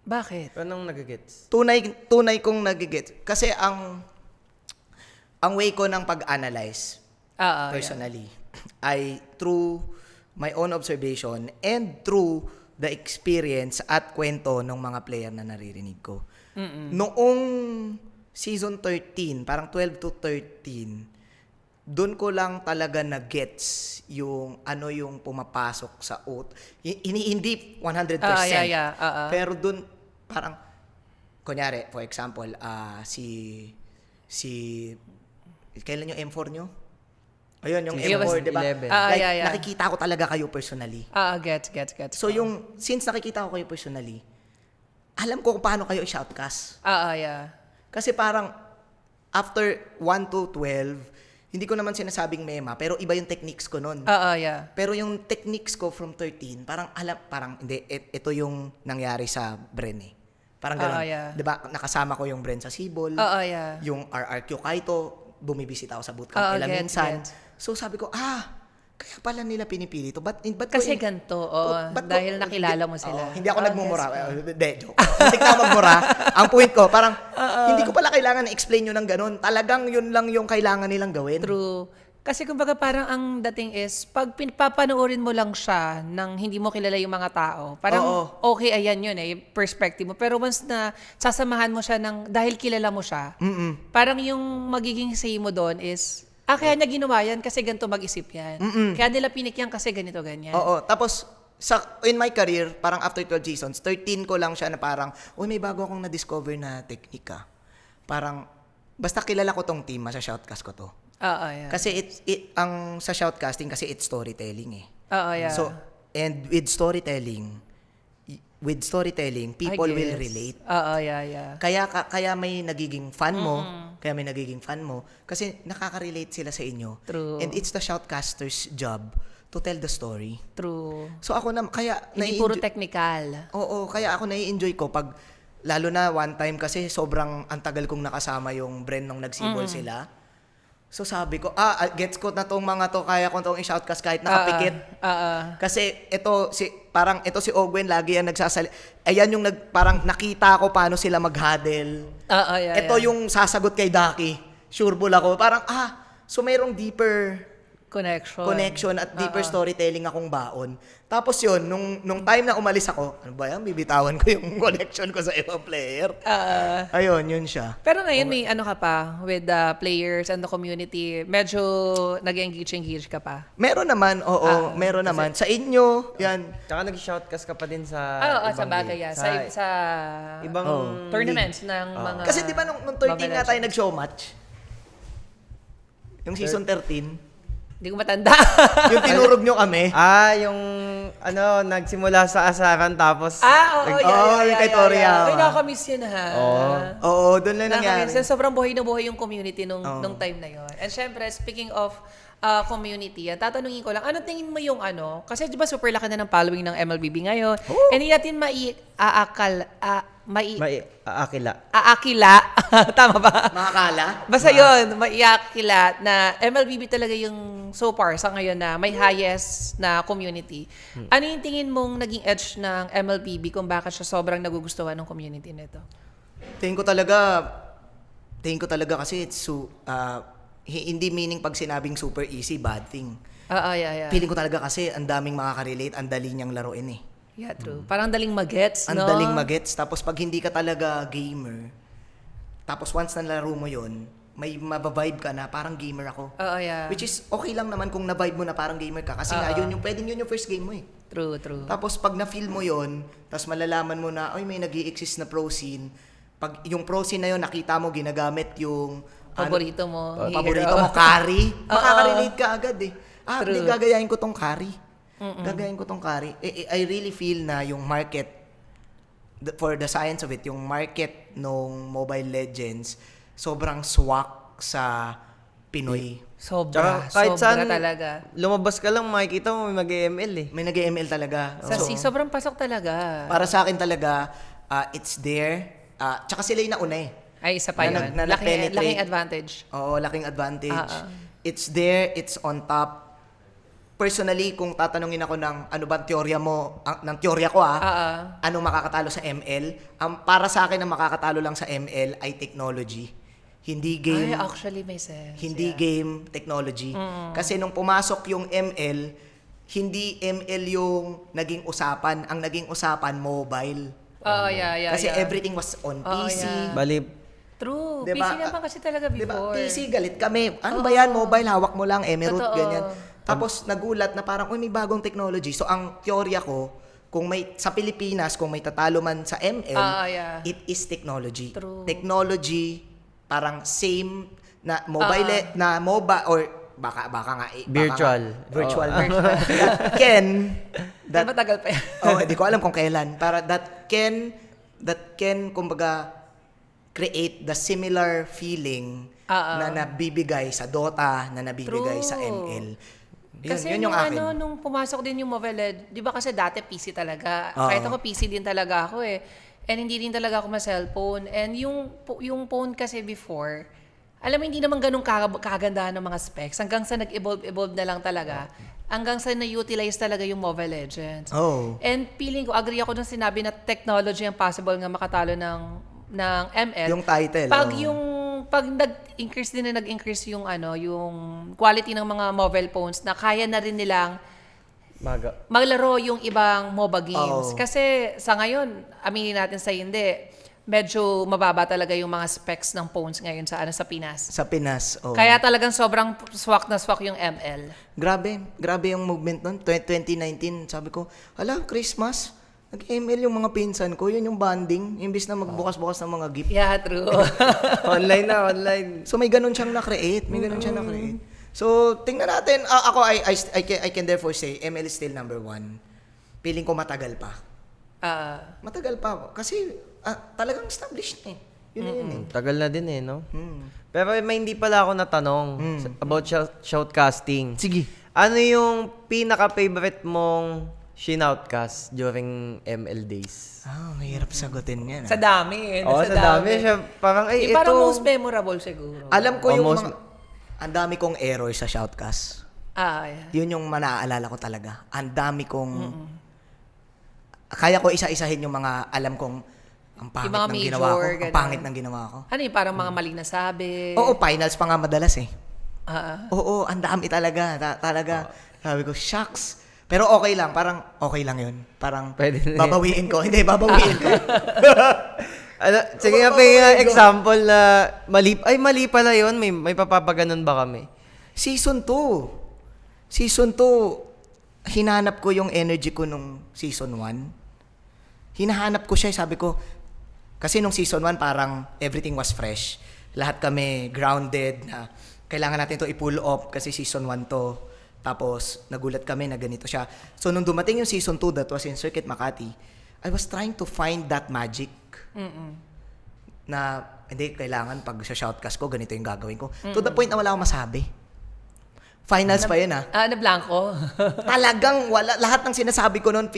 Bakit? Anong nagigets? Tunay kong nagigets. Kasi ang way ko ng pag-analyze personally ay through my own observation and through the experience at kwento ng mga player na naririnig ko. Noong season 13, parang 12 to 13, doon ko lang talaga na-gets yung ano yung pumapasok sa oath. Hindi 100%. Pero doon, parang, kunyari, for example, kailan yung M4 nyo? Ayun, yung M4, di ba? Nakikita ko talaga kayo personally. Gets. So since nakikita ko kayo personally, alam ko kung paano kayo i-shoutcast. Kasi parang, after 1 to 12, hindi ko naman sinasabing mema, pero iba yung techniques ko nun. Pero yung techniques ko from 13, parang hindi, ito yung nangyari sa Bren eh. Parang gano'n. Diba, nakasama ko yung Bren sa Sibol, yung RRQ Kaito, bumibisita ako sa bootcamp nila minsan. So sabi ko, kaya pala nila pinipili to. Kasi ganito, dahil nakilala mo sila. Hindi ako nagmumura. Hindi, joke. Hindi ka magmura. Ang point ko, parang, hindi ko pala kailangan na-explain yun ng ganun. Talagang yun lang yung kailangan nilang gawin. True. Kasi kumbaga parang ang dating is, pag papanoorin mo lang siya nang hindi mo kilala yung mga tao, parang okay, ayan yun perspective mo. Pero once na sasamahan mo siya dahil kilala mo siya, parang yung magiging say mo doon is, kaya niya ginawa yan kasi ganito mag-isip yan. Kaya nila pinik yan kasi ganito, ganyan. Oo. Tapos, in my career, parang after 12 seasons, 13 ko lang siya na parang, may bago akong na-discover na technique Parang, basta kilala ko tong team, sa shoutcast ko to. Kasi ang sa shoutcasting kasi it's storytelling So, and with storytelling, people will relate. Kaya Kaya may nagiging fan mo, kaya may nagiging fan mo. Kasi nakaka-relate sila sa inyo. True. And it's the shoutcaster's job to tell the story. True. So ako na, kaya Hindi puro technical. Oo, kaya ako nai-enjoy ko pag, lalo na one time kasi sobrang antagal kong nakasama yung Bren nung nagsibol sila. So sabi ko, gets ko na tong mga to, kaya ko tong i-shoutcast kahit nakapikit. Kasi parang ito si Ogwen, lagi yan ayan yung parang nakita ko paano sila mag-huddle. Ito yung sasagot kay Daki. Sure bull ako. Parang, so mayroong deeper connection at deeper storytelling akong baon. Tapos yun, nung time na umalis ako, ano ba yan, bibitawan ko yung connection ko sa ibang player. Ayun, yun siya. Pero ngayon may ano ka pa with the players and the community, medyo nag-engage ka pa? Meron naman, oo, meron naman. Sa inyo, yan. Tsaka nag-shoutcast ka pa din sa ibang sa bagay yan. Sa ibang tournaments ng mga... Kasi di ba nung 13 nga tayo nag-show match? Yung season 13. Hindi ko matanda. Yung tinurog nyo kami. Yung nagsimula sa asaran tapos... yung kay Toria. Ay, nakakamiss yun ha. Oo, doon lang nangyari. Nakakamiss. Sobrang buhay na buhay yung community nung time na yun. And syempre, speaking of community, tatanungin ko lang, ano tingin mo yung kasi di ba super laki na ng following ng MLBB ngayon, and hindi natin aakila. Tama ba? Makakala? Basta yun, maiakila na MLBB talaga yung so far sa ngayon na may highest na community. Ano yung tingin mong naging edge ng MLBB kung bakit siya sobrang nagugustuhan ng community nito? Tingin ko talaga kasi it's hindi meaning pag sinabing super easy, bad thing. Yeah. Feeling ko talaga kasi ang daming makaka-relate, ang dali niyang laruin eh. Yeah, true. Parang daling magets, Ang no? daling magets. Tapos pag hindi ka talaga gamer, tapos once nalaro mo yon, may mabavibe ka na parang gamer ako. Yeah. Which is okay lang naman kung navibe mo na parang gamer ka. Kasi nga yun yung first game mo eh. True. Tapos pag na-feel mo yon, tapos malalaman mo na, may nag-i-exist na pro scene. Pag yung pro scene na yon, nakita mo, ginagamit yung Paborito mo. paborito mo, carry. Makaka-relate ka agad eh. Hindi, gagayahin ko tong carry. Gagayahin ko tong carry. I really feel na yung market, for the science of it, yung market nung Mobile Legends, sobrang swak sa Pinoy. Sobra kahit saan talaga. lumabas ka lang, makikita mo may mag-ML eh. May nag-ML talaga. Sobrang pasok talaga. Para sa akin talaga, it's there. Tsaka sila yung nauna eh. Ay, isa pa yun. Laking advantage. Oo, laking advantage. It's there, it's on top. Personally, kung tatanungin ako ng ano ba ang teorya mo, ng teorya ko ano makakatalo sa ML? Para sa akin, ang makakatalo lang sa ML ay technology. Hindi game. Ay, actually may sense. Hindi game, technology. Kasi nung pumasok yung ML, hindi ML yung naging usapan. Ang naging usapan, mobile. Kasi everything was on PC. Bali, True. Diba? PC naman kasi talaga Diba? before. PC, galit kami. Ano ba yan? Mobile, hawak mo lang, Emerald, ganyan. Tapos nagulat na parang, may bagong technology. So ang teorya ko, kung may sa Pilipinas, kung may tatalo man sa ML, it is technology. True. Technology, parang same na mobile, na MOBA, or baka nga virtual. Virtual. That matagal pa yan. Hindi ko alam kung kailan. Para that can kumbaga create the similar feeling na nabibigay sa Dota, na nabibigay sa ML. Kasi yun yung akin. nung pumasok din yung Mobile Legends, di ba kasi dati PC talaga. Kahit ako PC din talaga ako eh. And hindi din talaga ako ma-cellphone. And yung phone kasi before, alam mo, hindi naman ganun kagandahan ng mga specs. Hanggang sa nag-evolve na lang talaga. Hanggang sa na-utilize talaga yung Mobile Legends. And feeling ko, agree ako nung sinabi na technology ang possible nga makatalo ng ML. Yung title. Pag nag-increase yung yung quality ng mga mobile phones na kaya na rin nilang maglaro yung ibang MOBA games. Kasi sa ngayon, aminin natin sa hindi, medyo mababa talaga yung mga specs ng phones ngayon sa Pinas. Sa Pinas, Kaya talagang sobrang swak na swak yung ML. Grabe yung movement nun. 2019, sabi ko, Christmas, nag-ML yung mga pinsan ko, yun yung bonding, imbis na magbukas-bukas ng mga gift. Yeah, true. Online. So may ganun siyang na-create, So tingnan natin, ako I can therefore say ML is still number 1. Feeling ko matagal pa. Matagal pa kasi talagang established na eh. Yun na yun eh. Tagal na din no? Hmm. Pero may hindi pala ako natanong about shoutcasting. Sige. Ano yung pinaka-favorite mong shinoutcast during ML days? Mahirap sagutin yan. Sa dami Oo, sa dami. Siya, parang, Yung parang most memorable siguro. Alam ko yung Almost- mga... Ang dami kong error sa shoutcast. Yeah. Yun yung naaalala ko talaga. Ang dami kong... Kaya ko isa-isahin yung mga alam kong ang pangit Yung mga ng major, ginawa ko. Ang ganun. pangit ng ginawa ko. Ano yung parang mga maling nasabi? Oo, finals pa nga madalas eh. Ah. Oo, ang dami talaga. Talaga. Sabi ko, shucks. Pero okay lang. Parang okay lang yun. Parang Pwede na yun. babawiin ko. Hindi, babawiin ko. Ano, sige nga, may example na mali pala yun. May papapaganon ba kami? Season 2. Season 2, hinanap ko yung energy ko nung season 1. Hinahanap ko siya, sabi ko, kasi nung season 1 parang everything was fresh. Lahat kami grounded na kailangan natin to i-pull off kasi season 1 to. Tapos nagulat kami na ganito siya. So nung dumating yung season 2 that was in Circuit Makati, I was trying to find that magic. Na hindi, kailangan pag sa shoutcast ko, ganito yung gagawin ko. To the point na wala akong masabi. Finals pa yun Na blanco. Talagang wala. Lahat ng sinasabi ko noon,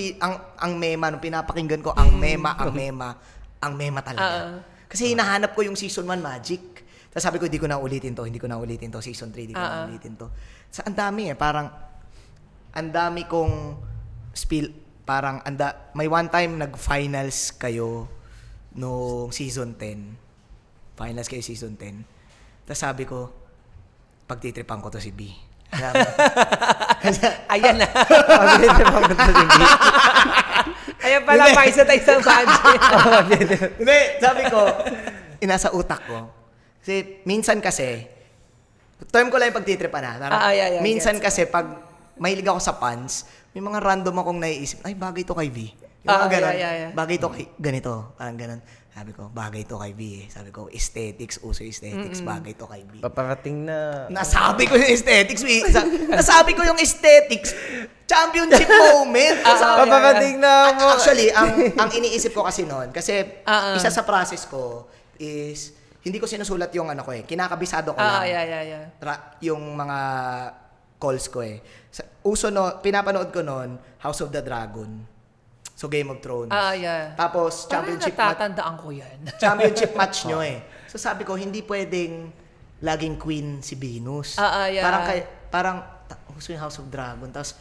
ang mema, nung pinapakinggan ko, ang mema talaga. Kasi hinahanap ko yung season 1 magic. Tapos sabi ko, hindi ko na ulitin to. Season 3, hindi ko na ulitin to. So, ang dami parang, ang dami kong spill, parang, may one time nag-finals kayo noong season 10. Finals kayo season 10. Tapos sabi ko, pagtitripan ko to si B. Ayan na. Ayan pala, paisa tayo sa budget. Hindi, sabi ko, inasa utak ko. Kasi, minsan kasi, term ko lang yung pagtitripan na. Yeah, minsan gets. kasi, pag mahilig ako sa puns, may mga random akong naiisip, ay, bagay to kay V. Yung mga ganun, yeah. bagay to kay, ganito, parang ganun. Sabi ko, bagay to kay V eh. Sabi ko, aesthetics, uso aesthetics, bagay to kay V. Paparating na... Nasabi ko yung aesthetics, nasabi ko yung aesthetics, championship moment. Paparating na mo. Actually, ang iniisip ko kasi noon, kasi isa sa process ko is, hindi ko sinusulat yung ano ko eh, kinakabisado ko lang. Yeah. Yung mga calls ko eh. Uso pinapanood ko noon, House of the Dragon. So Game of Thrones. Yeah. Tapos championship match. Natatandaan ko yan. Championship match nyo eh. So sabi ko, hindi pwedeng laging queen si Venus. Yeah. Parang gusto yung House of Dragon. Tapos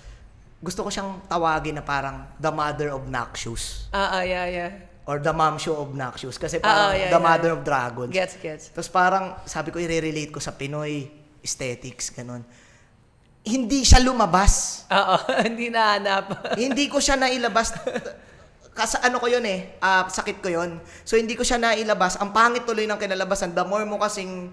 gusto ko siyang tawagin na parang the mother of Noxious. Yeah. Or the mom show of Noxious. Kasi parang the mother of dragons. Gets. Tapos parang sabi ko, i-relate ko sa Pinoy aesthetics, ganun. Hindi siya lumabas. Hindi nahanap. Hindi ko siya nailabas. Kasi ano ko yun eh, sakit ko yun. So hindi ko siya nailabas. Ang pangit tuloy ng kinalabasan, the more mo kasing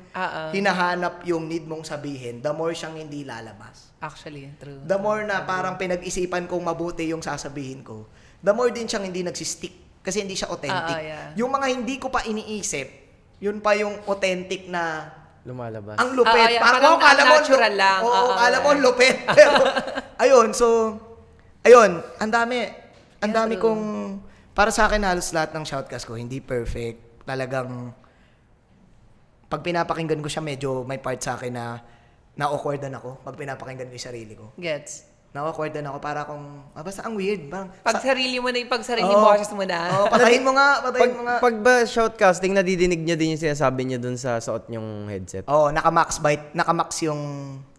hinahanap yung need mong sabihin, the more siyang hindi lalabas. Actually, true. The more na parang pinag-isipan kong mabuti yung sasabihin ko, the more din siyang hindi nagsistick. Kasi hindi siya authentic. Yung mga hindi ko pa iniisip, yun pa yung authentic na Lumalabas. ang lupit. Parang natural lang. Oo, kala mo lupit. Pero, ayun, so, ayun, ang dami kong, para sa akin halos lahat ng shoutcast ko, hindi perfect. Talagang, pag pinapakinggan ko siya, medyo may part sa akin na na-awkwardan ako pag pinapakinggan ko yung sarili ko. Gets. Na-awkwardan ako para kung, basta ang weird. Parang, Pag sarili mo na yung pag-sarili boses mo na. patayin mo nga. Pag ba shoutcasting, nadidinig niya din yung sinasabi niya dun sa suot niyong headset? Nakamax yung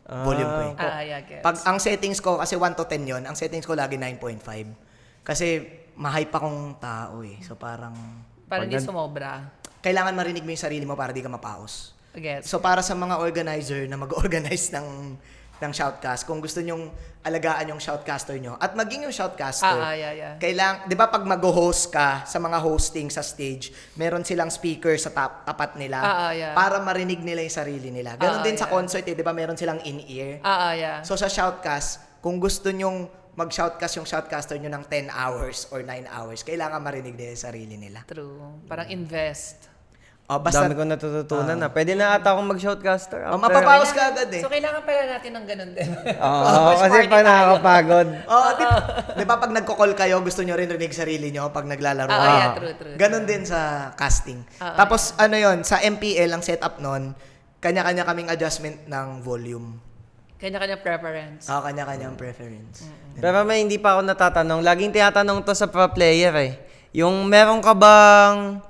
volume ko eh. Yeah, gets. Pag ang settings ko, kasi 1 to 10 yon, ang settings ko lagi 9.5. Kasi ma-hype akong tao eh. So parang Parang hindi sumobra. kailangan marinig mo yung sarili mo para di ka mapaos. Gets. So para sa mga organizer na mag-organize ng shoutcast, kung gusto nyong alagaan yung shoutcaster nyo at maging yung shoutcaster, Yeah. kailangan, di ba pag mag-host ka sa mga hosting sa stage, meron silang speaker sa tapat nila Yeah. para marinig nila yung sarili nila. Ganon din sa concert, di ba meron silang in-ear? Yeah. So sa shoutcast, kung gusto nyong mag-shoutcast yung shoutcaster nyo ng 10 hours or 9 hours, kailangan marinig nila yung sarili nila. True. Parang invest. Basta, Dami ko natututunan na. Pwede na ata akong mag-shoutcaster. mapapawas ka agad eh. So, kailangan pala natin ng ganun din. Oo, Mas kasi party pa tayo. nakakapagod. Di ba pag nagko-call kayo, gusto nyo rin rinig sarili nyo pag naglalaro? Yeah, true. Ganon din sa casting. Tapos ano yon sa MPL, ang setup nun, kanya-kanya kaming adjustment ng volume. Kanya-kanya preference. Kanya-kanyang preference. Pero may hindi pa ako natatanong. Laging tinatanong to sa pro player eh. Yung meron ka bang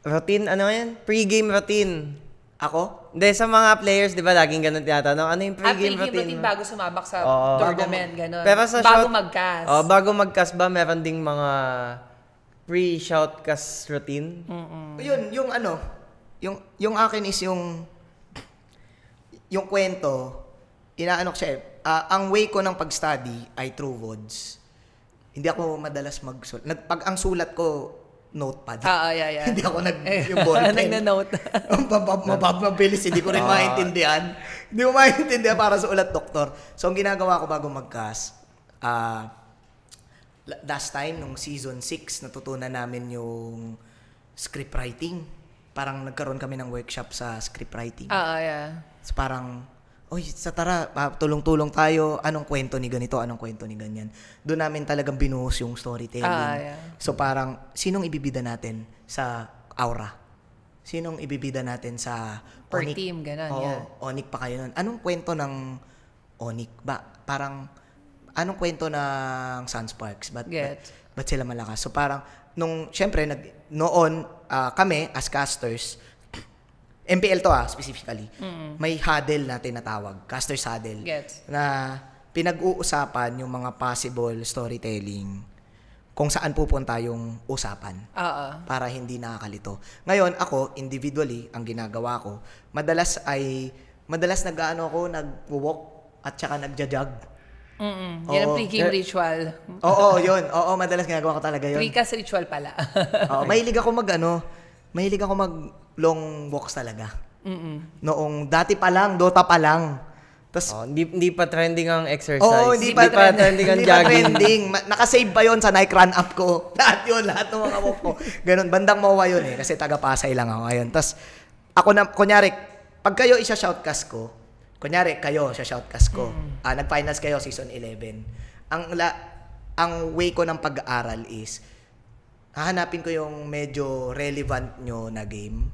routine, ano yan? Pre-game routine. Ako? Hindi, sa mga players, di ba, laging ganun tinatanong, ano yung pre-game routine? bago sumabak sa Oo. tournament, gano'n. Pero sa bago shout- mag-cast. Bago mag-cast ba, meron ding mga pre-shoutcast routine? Yun, yung ano, yung akin is yung kwento, inaano ko siya eh. Ang way ko ng pag-study ay through words. Hindi ako madalas magsulat. Pag ang sulat ko, notepad. Yeah. Hindi ako yung ballpen. Nagna-note. Mabilis, hindi ko rin maintindihan. Hindi ko maintindihan para sa ulat doktor. So, ang ginagawa ko bago mag-cast, last time, nung season 6, natutunan namin yung script writing. Parang nagkaroon kami ng workshop sa script writing. Yeah. So, parang, tara, tulong-tulong tayo. Anong kwento ni ganito? Anong kwento ni ganyan? Doon namin talagang binuhos yung storytelling. Yeah. So, parang, sinong ibibida natin sa aura? Sinong ibibida natin sa Per Onic? team, ganun, Oo, yeah. Onic pa kayo nun. Anong kwento ng Onic? Parang, anong kwento ng Sunsparks? Ba't sila malakas? So, parang, syempre, noon, kami, as casters, MPL to specifically. May huddle na tinatawag, caster's huddle. Gets. Na pinag-uusapan yung mga possible storytelling kung saan pupunta yung usapan para hindi nakakalito. Ngayon, ako, individually, ang ginagawa ko, madalas nag-walk at saka nagja-jog. Yan ang pre-game ritual. Oo, yun. Oo, madalas ginagawa ko talaga yun. Pre-cast ritual pala. Mahilig ako mag long walks talaga. Noong dati pa lang, Dota pa lang. Tas, Hindi pa trending ang exercise. Oo, hindi pa trending ang hindi pa jogging. trending. Nakasave pa yon sa Nike Run App ko. Lahat ng mga walk ko. Ganun, bandang MOA yun eh. Kasi taga-Pasay lang ako ngayon. Tapos, ako na, kunyari, pag kayo isa-shoutcast ko, nag-finals kayo season 11. Ang way ko ng pag-aaral is, hahanapin ko yung medyo relevant nyo na game.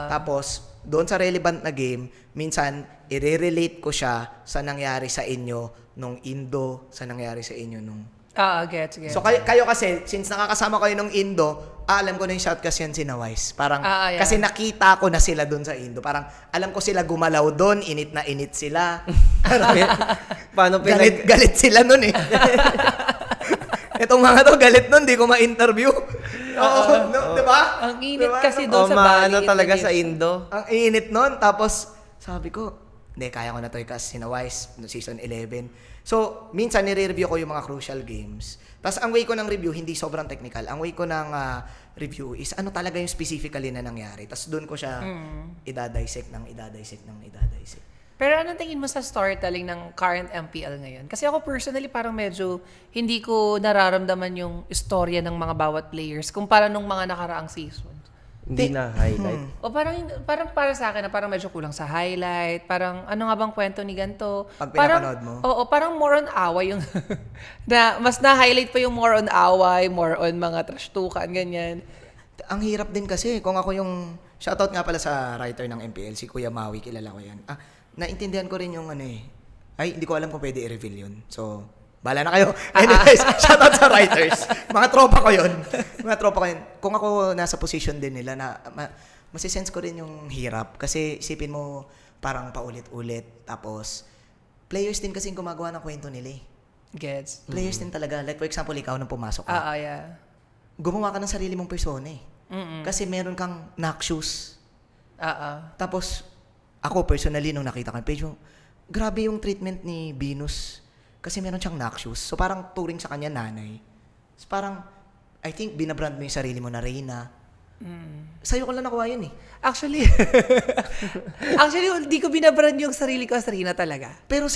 Tapos, doon sa relevant na game, minsan, i-relate ko siya sa nangyari sa inyo nung Indo, sa nangyari sa inyo nung... Gets. So, kayo kasi, since nakakasama kayo nung Indo, alam ko na yung shoutcast yan si Nawais. Parang, yeah. kasi nakita ko na sila doon sa Indo. Parang, alam ko sila gumalaw doon, init na init sila. Paano galit sila nun eh. Itong mga to, galit nun, di ko ma-interview. Di ba? Ang init diba? kasi doon sa Bali. talaga sa Indo. Ang init nun. Tapos, sabi ko, hindi, kaya ko na to kasi sinawise no season 11. So, minsan nire-review ko yung mga crucial games. Tapos, ang way ko ng review, hindi sobrang technical. Ang way ko ng review is ano talaga yung specifically na nangyari. Tapos, doon ko siya idadissect. Pero anong tingin mo sa storytelling ng current MPL ngayon? Kasi ako personally parang medyo hindi ko nararamdaman yung istorya ng mga bawat players kumpara nung mga nakaraang season. Hindi na highlight. O parang para sa akin na parang medyo kulang sa highlight. Parang ano nga bang kwento ni ganito? Pag pinapanood mo? Oo, parang more on away yung na mas na-highlight pa yung more on away, more on mga trashtukan, ganyan. Ang hirap din kasi kung ako yung shoutout nga pala sa writer ng MPL, si Kuya Maui, kilala ko yan. Naintindihan ko rin yung ay, hindi ko alam kung pwede i-reveal yun. So, bala na kayo. Anyways, shoutout sa writers. Mga tropa ko yun. Kung ako nasa position din nila na masisense ko rin yung hirap. Kasi isipin mo parang paulit-ulit. Tapos, players din kasi gumagawa ng kwento nila eh. Gets. Players din talaga. Like for example, ikaw nang pumasok ka. Yeah. Gumawa ka ng sarili mong persona eh. Kasi meron kang Noxious. Tapos, ako personally, nung nakita ko yung page, grabe yung treatment ni Venus. Kasi meron siyang Noxious. So parang turing sa kanya nanay. So parang, I think, binabrand mo yung sarili mo na Reyna. Sa'yo ko lang nakuha yun eh. Actually, hindi ko binabrand yung sarili ko as Reyna talaga. Pero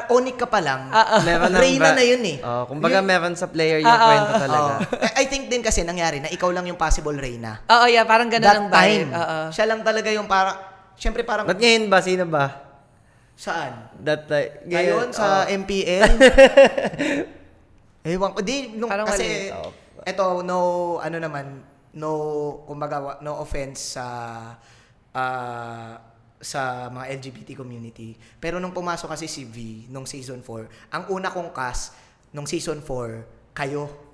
Onic ka pa lang, Meron ng Reyna na yun eh. Kumbaga meron sa player yung kwento talaga. I think din kasi nangyari na ikaw lang yung possible Reyna. Oo, yeah, parang ganun That ang vibe. time, siya lang talaga yung syempre parang, Ba't ngayon ba? Sino ba? saan? Ngayon, Ngayon, sa MPL? Ewan ko, Parang kasi, eto, kumbaga, no offense sa mga LGBT community. Pero nung pumasok kasi si V, nung season 4, ang una kong cast, nung season 4, kayo.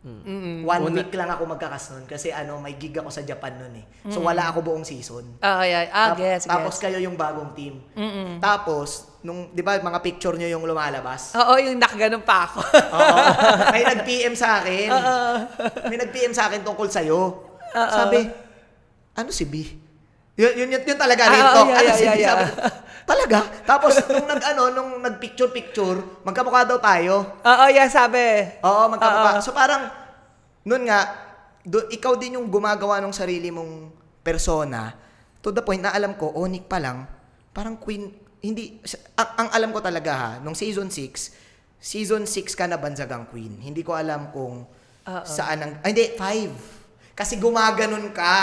1 week lang ako magkakas nun kasi may gig ako sa Japan nun eh. So wala ako buong season. Gets. Tapos kayo yung bagong team. Tapos, di ba mga picture nyo yung lumalabas? Oo, yung nakaganon pa ako. Oo. May nag-PM sa akin. May nag-PM sa akin tungkol sa'yo. Sabi, ano si B? Yun talaga rin talk. Ano si B? Sabi, talaga? Tapos, nung nag-picture, magkamukha daw tayo. Oo, sabi. Oo, magkamukha. So parang, nun nga, ikaw din yung gumagawa ng sarili mong persona to the point na alam ko, Onic pa lang, parang queen, hindi, ang alam ko talaga ha, nung season 6 ka na bansagang queen. Hindi ko alam kung saan hindi, 5. Kasi gumaganon ka.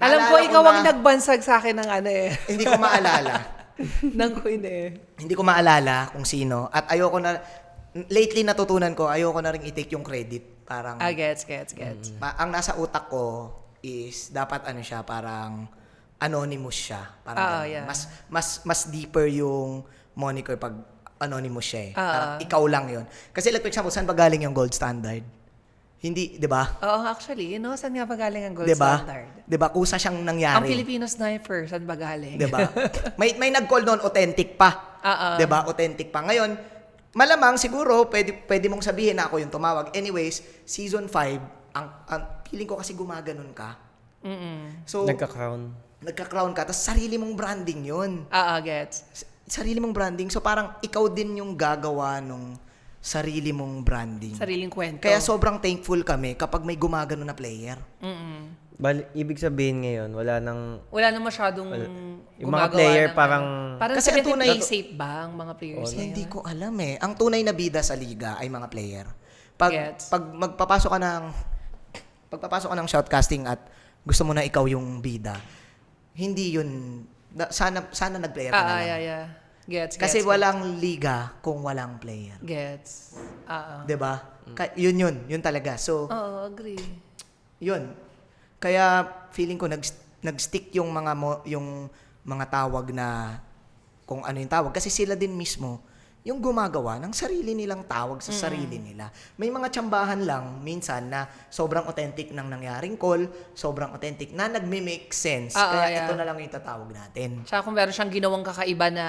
Alam ko, ikaw ang nagbansag sa akin ng Hindi ko maalala. ng queen Hindi ko maalala kung sino. At ayoko na, lately natutunan ko, ayoko na rin i-take yung credit. Parang, gets. ang nasa utak ko is, dapat siya, parang, anonymous siya. Parang mas deeper yung moniker pag anonymous siya eh. Parang ikaw lang yun. Kasi like for example, saan ba galing yung gold standard? Hindi, di ba? Oo, actually, saan nga ba galing ang gold Diba? standard? Di ba? Kusa siyang nangyari. Ang Filipino sniper, saan ba galing? Di ba? May nag-call noon, authentic pa. Di ba? Authentic pa. Ngayon, malamang siguro, pwede mong sabihin na ako yung tumawag. Anyways, season 5, ang feeling ko kasi gumaganon ka. So, nagka-crown ka, tapos sarili mong branding yun. Gets. Sarili mong branding. So parang ikaw din yung gagawa nung sarili mong branding. Sariling kwento. Kaya sobrang thankful kami kapag may gumagano na player. Ibig sabihin ngayon, wala nang masyadong yung mga player parang Kasi ang tunay, safe ba ang mga players ngayon? hindi ko alam eh. Ang tunay na bida sa liga ay mga player. Pag Gets. magpapasok ka ng shoutcasting at gusto mo na ikaw yung bida, hindi yun, sana nag-player ka na lang. Gets. Kasi walang liga kung walang player. Gets. 'Di ba? Yun talaga. So, agree. yun. Kaya feeling ko nag-stick yung mga tawag na kung ano yung tawag kasi sila din mismo yung gumagawa ng sarili nilang tawag sa sarili nila. May mga tsambahan lang minsan na sobrang authentic ng nangyaring call, sobrang authentic na nagme-make sense. Kaya ito na lang yung tatawag natin. Tsaka kung meron siyang ginawang kakaiba na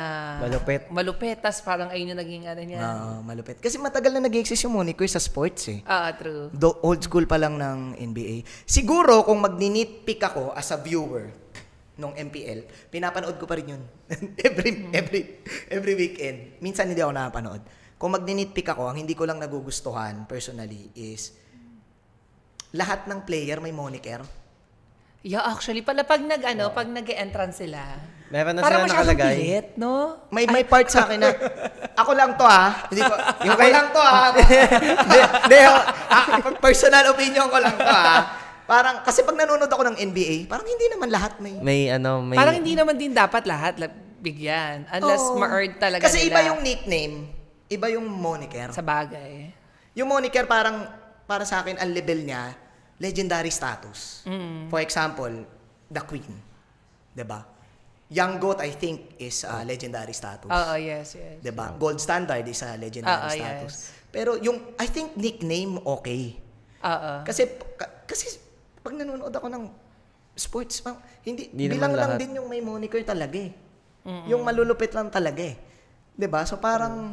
malupit, tas parang ayun yung naging niya. Malupit. Kasi matagal na nag-exist yung moniker sa sports eh. True. Old school pa lang ng NBA. Siguro kung mag-nitpick ako as a viewer nung MPL, pinapanood ko pa rin yun. every weekend. Minsan hindi ako nakapanood. Kung mag-nitpick ako, ang hindi ko lang nagugustuhan personally is lahat ng player may moniker. Yeah, actually, pag nag-entrance sila, meron na parang sila masyadong nakalagay. pilit, no? May part sa akin na ako lang to ha. Hindi ko ako lang to ha. Personal opinion ko lang to ha. Parang kasi pag nanonood ako ng NBA, parang hindi naman lahat may Parang hindi naman din dapat lahat bigyan unless ma-earn talaga kasi nila. Iba yung nickname, iba yung moniker. Sa bagay. Yung moniker parang para sa akin ang level niya legendary status. For example, The Queen. 'Di ba? Young Goat I think is legendary status. Yes. 'Di ba? Gold Standard is a legendary status. Yes. Pero yung I think nickname okay. Kasi pag nanonood ako ng sports, hindi bilang lang lahat. din yung may moniker talaga eh. Yung malulupit lang talaga eh. 'Di ba? So parang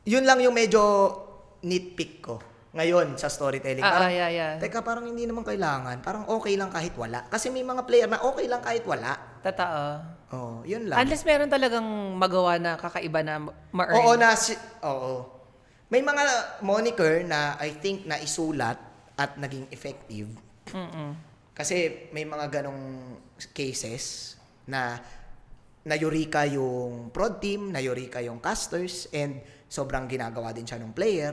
yun lang yung medyo nitpick ko ngayon sa storytelling. Parang, teka, parang hindi naman kailangan. Parang okay lang kahit wala. Kasi may mga player na okay lang kahit wala. Totoo. Yun lang. Unless meron talagang magawa na kakaiba na ma-earn. Oo. May mga moniker na I think na isulat at naging effective. Kasi may mga ganong cases na na-eureka yung prod team, na-eureka yung casters, and sobrang ginagawa din siya ng player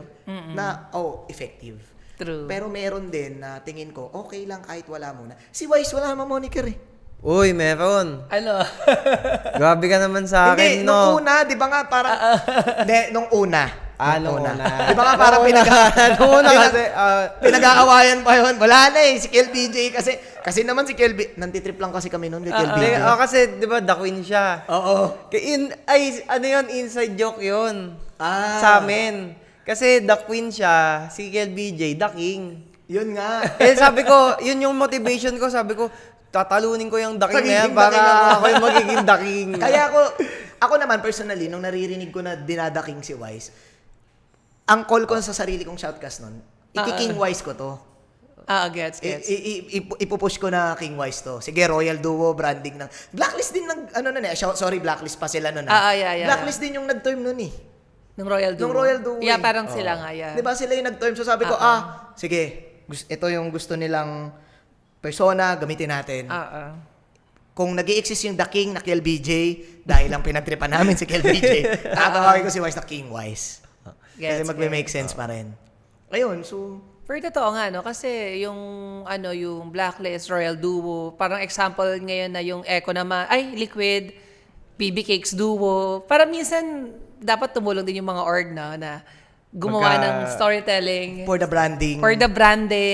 na, effective. True. Pero meron din na tingin ko, okay lang kahit wala muna. Si Wise, wala naman moniker eh. Uy, meron. Ano? Grabe ka naman sa akin, Hindi, no? nung una, di ba nga parang, hindi, nung una. Nung una. Di ba nga parang Nung una kasi, pinag-aawayan pa yun. Wala na eh, si KLBJ kasi naman si KLB, nantitrip lang kasi kami noon kay KLBJ. kasi, di ba, the queen siya. Oo. Ano yun, inside joke yun. Ah. Sa amin. Kasi the queen siya, si KLBJ, the king. Yun nga. Sabi ko, yun yung motivation ko, sabi ko, tatalunin ko yung the king na yan Magiging para the king ako. ako yung magiging the king. Kaya ako naman personally, nung naririnig ko na dinadaking si Wise, ang call ko sa sarili kong shoutcast nun, iki-king Wise ko to. Gets. Ipupush ko na King Wise to. Sige, Royal Duo, branding ng... Blacklist din sorry, Blacklist pa sila nun. Yeah. Blacklist din yung nag-term nun eh. Nung Royal Duo. Nung Royal Duo. Yeah, parang sila nga, yeah. Di ba sila yung nag-term? So sabi ko, sige, ito yung gusto nilang persona, gamitin natin. Kung nag-i-exist yung The King na KLBJ, dahil lang pinagtripan namin si KLBJ, tatawagin ko si Wise na King Wise. Kasi magme-make sense pa rin. Ayun, so... Pero totoo nga, no? Kasi yung Blacklist, Royal Duo, parang example ngayon na yung Echo naman, Liquid, BB Cakes Duo. Parang minsan, dapat tumulong din yung mga org na gumawa ng storytelling. For the branding.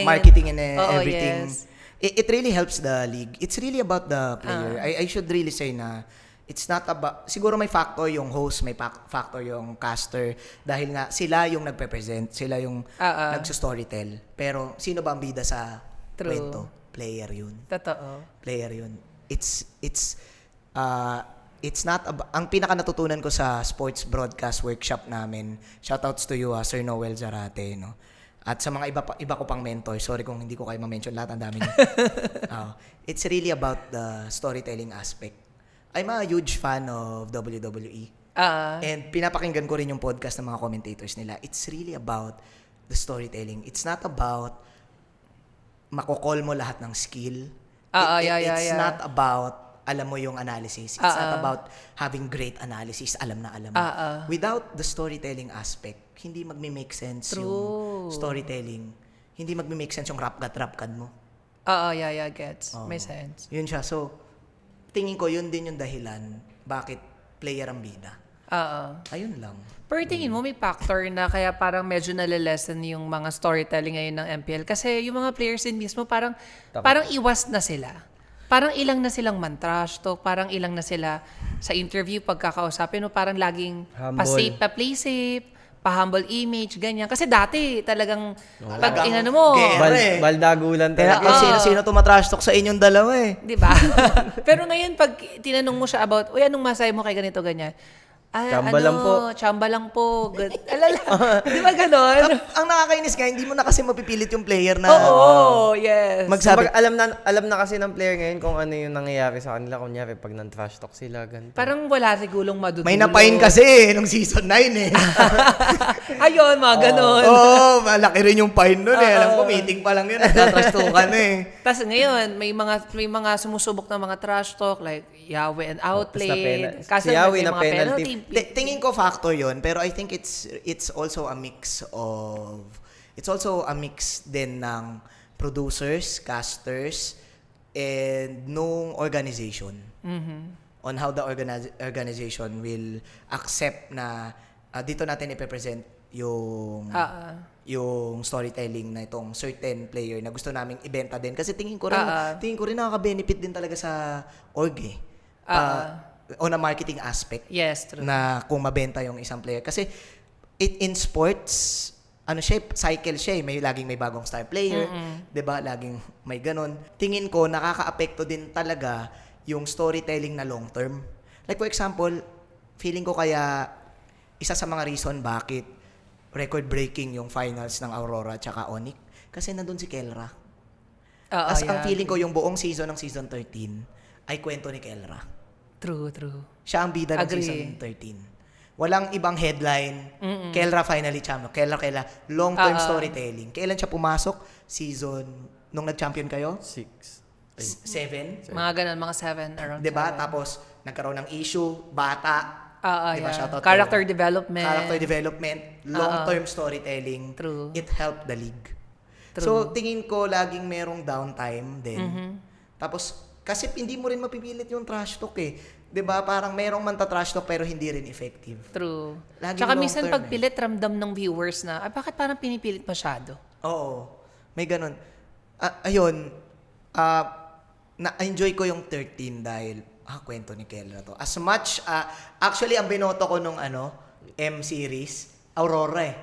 Marketing and everything. Yes. It really helps the league. It's really about the player. I should really say na it's not about, siguro may factor yung host, may factor yung caster, dahil nga sila yung nagpe-present, sila yung nagsa-storytell. Pero sino ba ang bida sa kwento? Player yun. Totoo. Player yun. It's not ang pinaka natutunan ko sa sports broadcast workshop namin. Shoutouts to you, Sir Noel Zarate, no. At sa mga iba ko pang mentor, sorry kung hindi ko kayo ma-mention lahat, ang dami niyo. It's really about the storytelling aspect. I'm a huge fan of WWE. And pinapakinggan ko rin yung podcast ng mga commentators nila. It's really about the storytelling. It's not about makokol mo lahat ng skill. It's not about alam mo yung analysis. It's not about having great analysis, alam na alam mo. Without the storytelling aspect, hindi magme-make sense yung storytelling. Hindi magme-make sense yung rap-gat mo. Gets. May sense. Yun siya. So, tingin ko yun din yung dahilan bakit player ang bida. Ayun lang. Pero tingin mo may factor na kaya parang medyo nalilesen yung mga storytelling ngayon ng MPL kasi yung mga players din mismo parang iwas na sila. Parang ilang na silang man-trash talk, parang ilang na sila sa interview pagkakausapin, no? Parang laging pa-play safe, pa-humble image, ganyan. Kasi dati talagang pag inano mo, baldagulan Kaya talaga. sino tumatrash talk sa inyong dalawa eh. di ba? Pero ngayon pag tinanong mo siya about, uy, anong masaya mo kay ganito, ganyan? Tsamba lang po. Tsamba lang po. Alala. Di ba ganon? Ang nakakainis nga, hindi mo na kasi mapipilit yung player na Oo, yes. magsabi. Alam na kasi ng player ngayon kung ano yung nangyayari sa kanila. Kunyari, pag nang-trash talk sila, ganito. Parang wala sigulong madudulo. May napain kasi nung season 9 eh. Ayun, mga ganon. Malaki rin yung fine nun eh. Alam ko, meeting pa lang yun. Nagtatrash talkan eh. Tapos ngayon, may mga sumusubok na mga trash talk like Yahweh and outplayed. Si Yahweh na mga penalty. Tingin ko factor yun, pero I think it's also a mix din ng producers, casters, and nung organization. On how the organization will accept na dito natin ipe-present yung storytelling na itong certain player na gusto naming ibenta din. Kasi tingin ko rin nakaka-benefit din talaga sa org eh. On a marketing aspect. Yes, true. Na kung mabenta yung isang player. Kasi in sports, cycle siya eh. Laging may bagong star player. 'Di ba? Laging may ganun. Tingin ko, nakaka-apekto din talaga yung storytelling na long term. Like for example, feeling ko kaya isa sa mga reason bakit record-breaking yung finals ng Aurora tsaka Onyx. Kasi nandun si Kelra. As ang feeling ko, yung buong season ng season 13 ay kwento ni Kelra. True. Siya ang bida ng season 13. Walang ibang headline. Kelra finally champion. Kelra, long-term storytelling. Kailan siya pumasok? Season nung nag-champion kayo? 6. 7? Mga ganun, mga 7, around 'Diba? 7. Tapos nagkaroon ng issue, bata. Diba? Yeah. Shoutout Character kayo. development. Character development, long-term storytelling. True. It helped the league. True. So, tingin ko laging merong downtime din. Tapos, kasi hindi mo rin mapipilit yung trash talk eh. 'Di ba? Parang merong manta-trash talk pero hindi rin effective. True. Laging Tsaka long minsan term pag pilit, ramdam ng viewers na, ay bakit parang pinipilit masyado? Oo. May ganun. Ayun, na-enjoy ko yung 13 dahil, kwento ni Kelra to. As much, actually, ang binoto ko nung M-series, Aurora eh.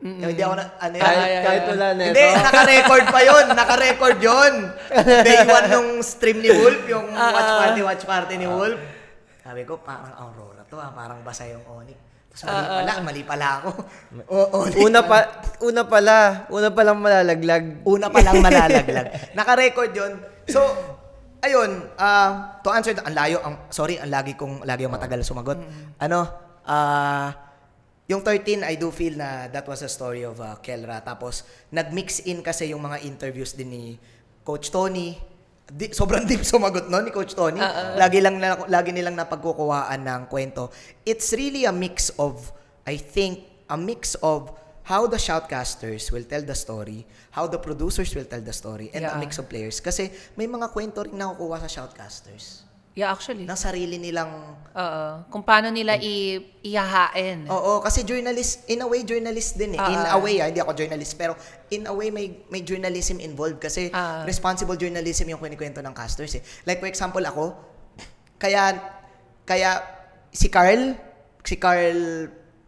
Hindi ako Kahit wala na Hindi, naka-record pa yun. Naka-record yun. Day 1 nung stream ni Wolf, yung watch party ni Wolf. Sabi ko, parang Aurora to parang basa yung Onyx. Tapos mali pala ako. Una pa lang malalaglag. Una pa lang malalaglag. Naka-record yun. So, ayun, to answer, ang lagi akong matagal sumagot. Yung 13, I do feel na that was a story of Kelra. Tapos, nag-mix in kasi yung mga interviews din ni Coach Tony. Sobrang deep sumagot no ni Coach Tony. Lagi nilang napagkukuhaan ng kwento. It's really a mix of, I think, how the shoutcasters will tell the story, how the producers will tell the story, and a mix of players. Kasi may mga kwento rin nakukuha sa shoutcasters. Yeah, actually. Ng sarili nilang... Kung paano nila ihahain. Oo, kasi journalist, in a way, journalist din eh. In a way, hindi ako journalist, pero in a way, may journalism involved kasi responsible journalism yung kinikwento ng casters eh. Like, for example, ako, kaya si Carl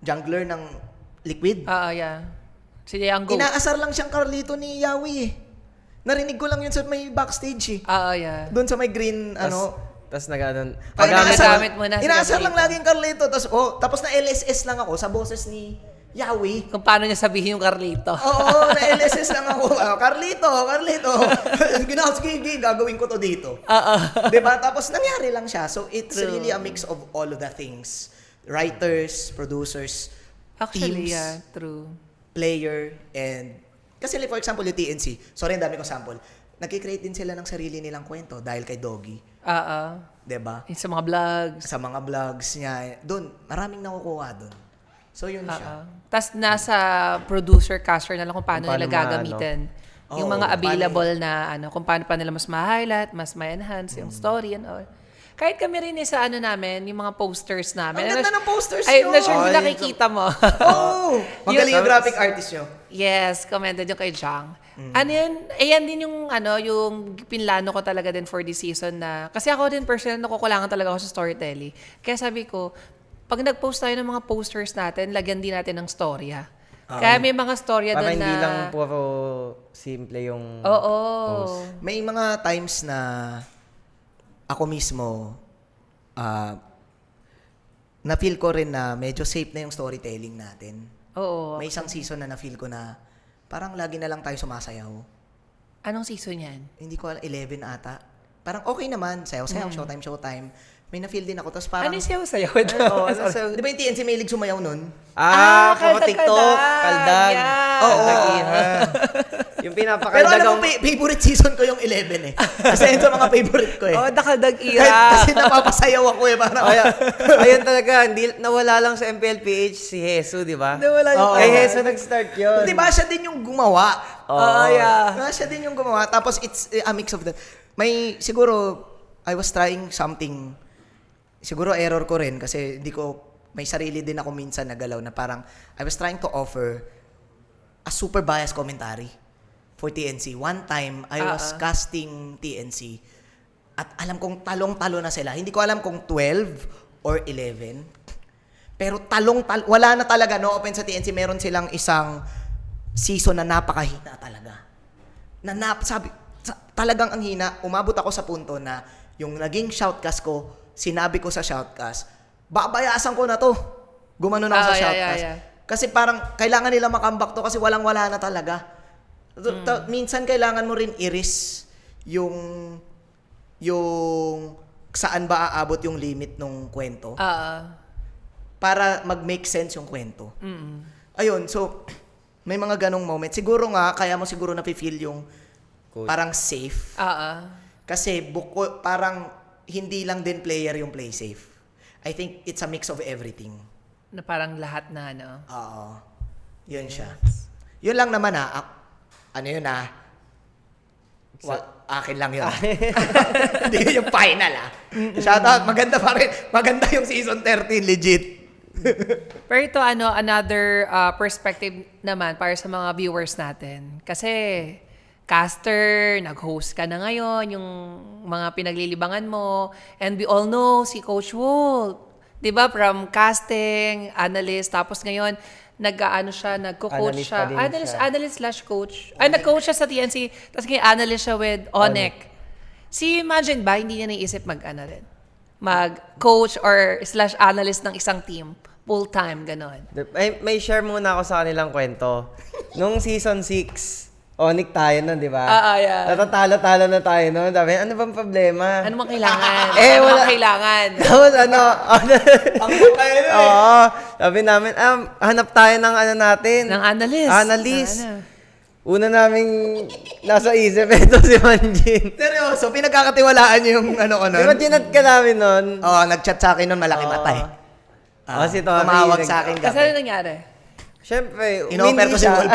Jungler ng Liquid, Yeah. Si Yango. inaasar lang siyang Carlito ni Yawi eh. Narinig ko lang yun sa may backstage eh. Yeah. Doon sa may green, Tapos nag-ano, Paggamit mo na. Inaasar lang laging Carlito. Tapos na LSS lang ako sa boses ni Yawi. Kung paano niya sabihin yung Carlito. Oo, na LSS lang ako. Carlito. Sige, gagawin ko to dito. Diba? Tapos nangyari lang siya. So, it's really a mix of all of the things. Writers, producers, Actually, teams, yeah, true. player, and... Kasi like, for example, yung TNC. Sorry, ang dami kong sample. Nagkikreate din sila ng sarili nilang kwento dahil kay Doggy. Diba? Sa mga vlogs. Sa mga vlogs niya. Doon, maraming nakukuha doon. So, yun siya. Tapos nasa producer-caster na lang kung paano nila paano gagamitin. Yung Oo, mga available na kung paano pa nila mas ma-highlight, mas ma-enhance yung story and all. Kahit kami rin sa namin, yung mga posters namin. Ang ganda ng posters Ay, nyo! not sure kung nakikita mo. Magaling yung graphic artist nyo. Yes, commented yung kay Jang. Ano yun? Ayan din yung yung pinlano ko talaga din for this season na, kasi ako din personal nakukulangan talaga ako sa storytelling. Kaya sabi ko, pag nag-post tayo ng mga posters natin, lagyan din natin ng storya. Kaya may mga storya para doon na... hindi lang puro simple yung post. May mga times na ako mismo, na-feel ko rin na medyo safe na yung storytelling natin. Oo. May isang season na na-feel ko na parang lagi na lang tayo sumasayaw. Anong season yan? Hindi ko alam, 11 ata. Parang okay naman, sayaw-sayaw, showtime. May na-feel din ako. Tapos parang... Ano yung sayaw-sayaw? Di ba yung TNC may sumayaw nun? puro TikTok, kaldag. Yeah. Kaldag iha. Yung Pero pinapakalagang... alam mo, favorite season ko yung 11 eh. Kasi yun sa mga favorite ko eh. Dakaldag ira. Kasi napapasayaw ako eh. Parang, Ayun talaga, nawala lang sa MPLPH si Jesus, di ba? Nawala yung Kay Jesus nag-start yun. di ba siya din yung gumawa? yeah. Siya din yung gumawa. Tapos it's a mix of that. May, siguro, I was trying something, siguro error ko rin kasi may sarili din ako minsan na galaw na parang, I was trying to offer a super biased commentary for TNC. One time, I was casting TNC at alam kong talong-talo na sila. Hindi ko alam kung 12 or 11. Pero wala na talaga, no open sa TNC, meron silang isang season na napakahina talaga. Talagang ang hina, umabot ako sa punto na yung naging shoutcast ko, sinabi ko sa shoutcast, babayasan ko na to. Gumanon ako sa shoutcast. Yeah. Kasi parang kailangan nila makambak to kasi walang-wala na talaga. Minsan kailangan mo rin i-risk yung saan ba aabot yung limit ng kwento. Para mag-make sense yung kwento. Ayun, so may mga ganong moment. Siguro nga, kaya mo siguro nafe-feel yung Coach. Parang safe. Kasi parang hindi lang din player yung play safe. I think it's a mix of everything. Na parang lahat na, no? Oo. Yun siya. Yun lang naman ano yun akin lang yun. Hindi yun yung final Shoutout, maganda pa rin. Maganda yung season 13, legit. Pero ito, another perspective naman para sa mga viewers natin. Kasi, caster, nag-host ka na ngayon, yung mga pinaglilibangan mo. And we all know si Coach Wolf. Diba? From casting, analyst, tapos ngayon, nagko-coach Analyst siya. pa din siya. Analyst/coach. Ay, nag-coach siya sa TNC, tapos ngayon analyst siya with ONEC. Imagine ba, hindi niya naisip mag-coach or /analyst ng isang team. Full-time, ganon. May share muna ako sa kanilang kwento. Nung season 6, Onic tayo nun, di ba? Yeah. Natatalo-talo na tayo nun. Sabi, ano bang problema? Ano mang kailangan? Wala. Ano mang kailangan? Tapos Ang kayo na Oo. Sabi namin, hanap tayo ng natin. Ng analyst. Analyst. Una naming nasa isip, ito si Manjin. Seryoso, pinagkakatiwalaan niyo yung ko nun? Di ba chinat ka namin nun? Oo, nag-chat sa akin nun, malaki matay. Si Tommy. Tumawag sa akin Kasi ano gabi. nangyari? Siyempre, Inoffer ko si Wolf.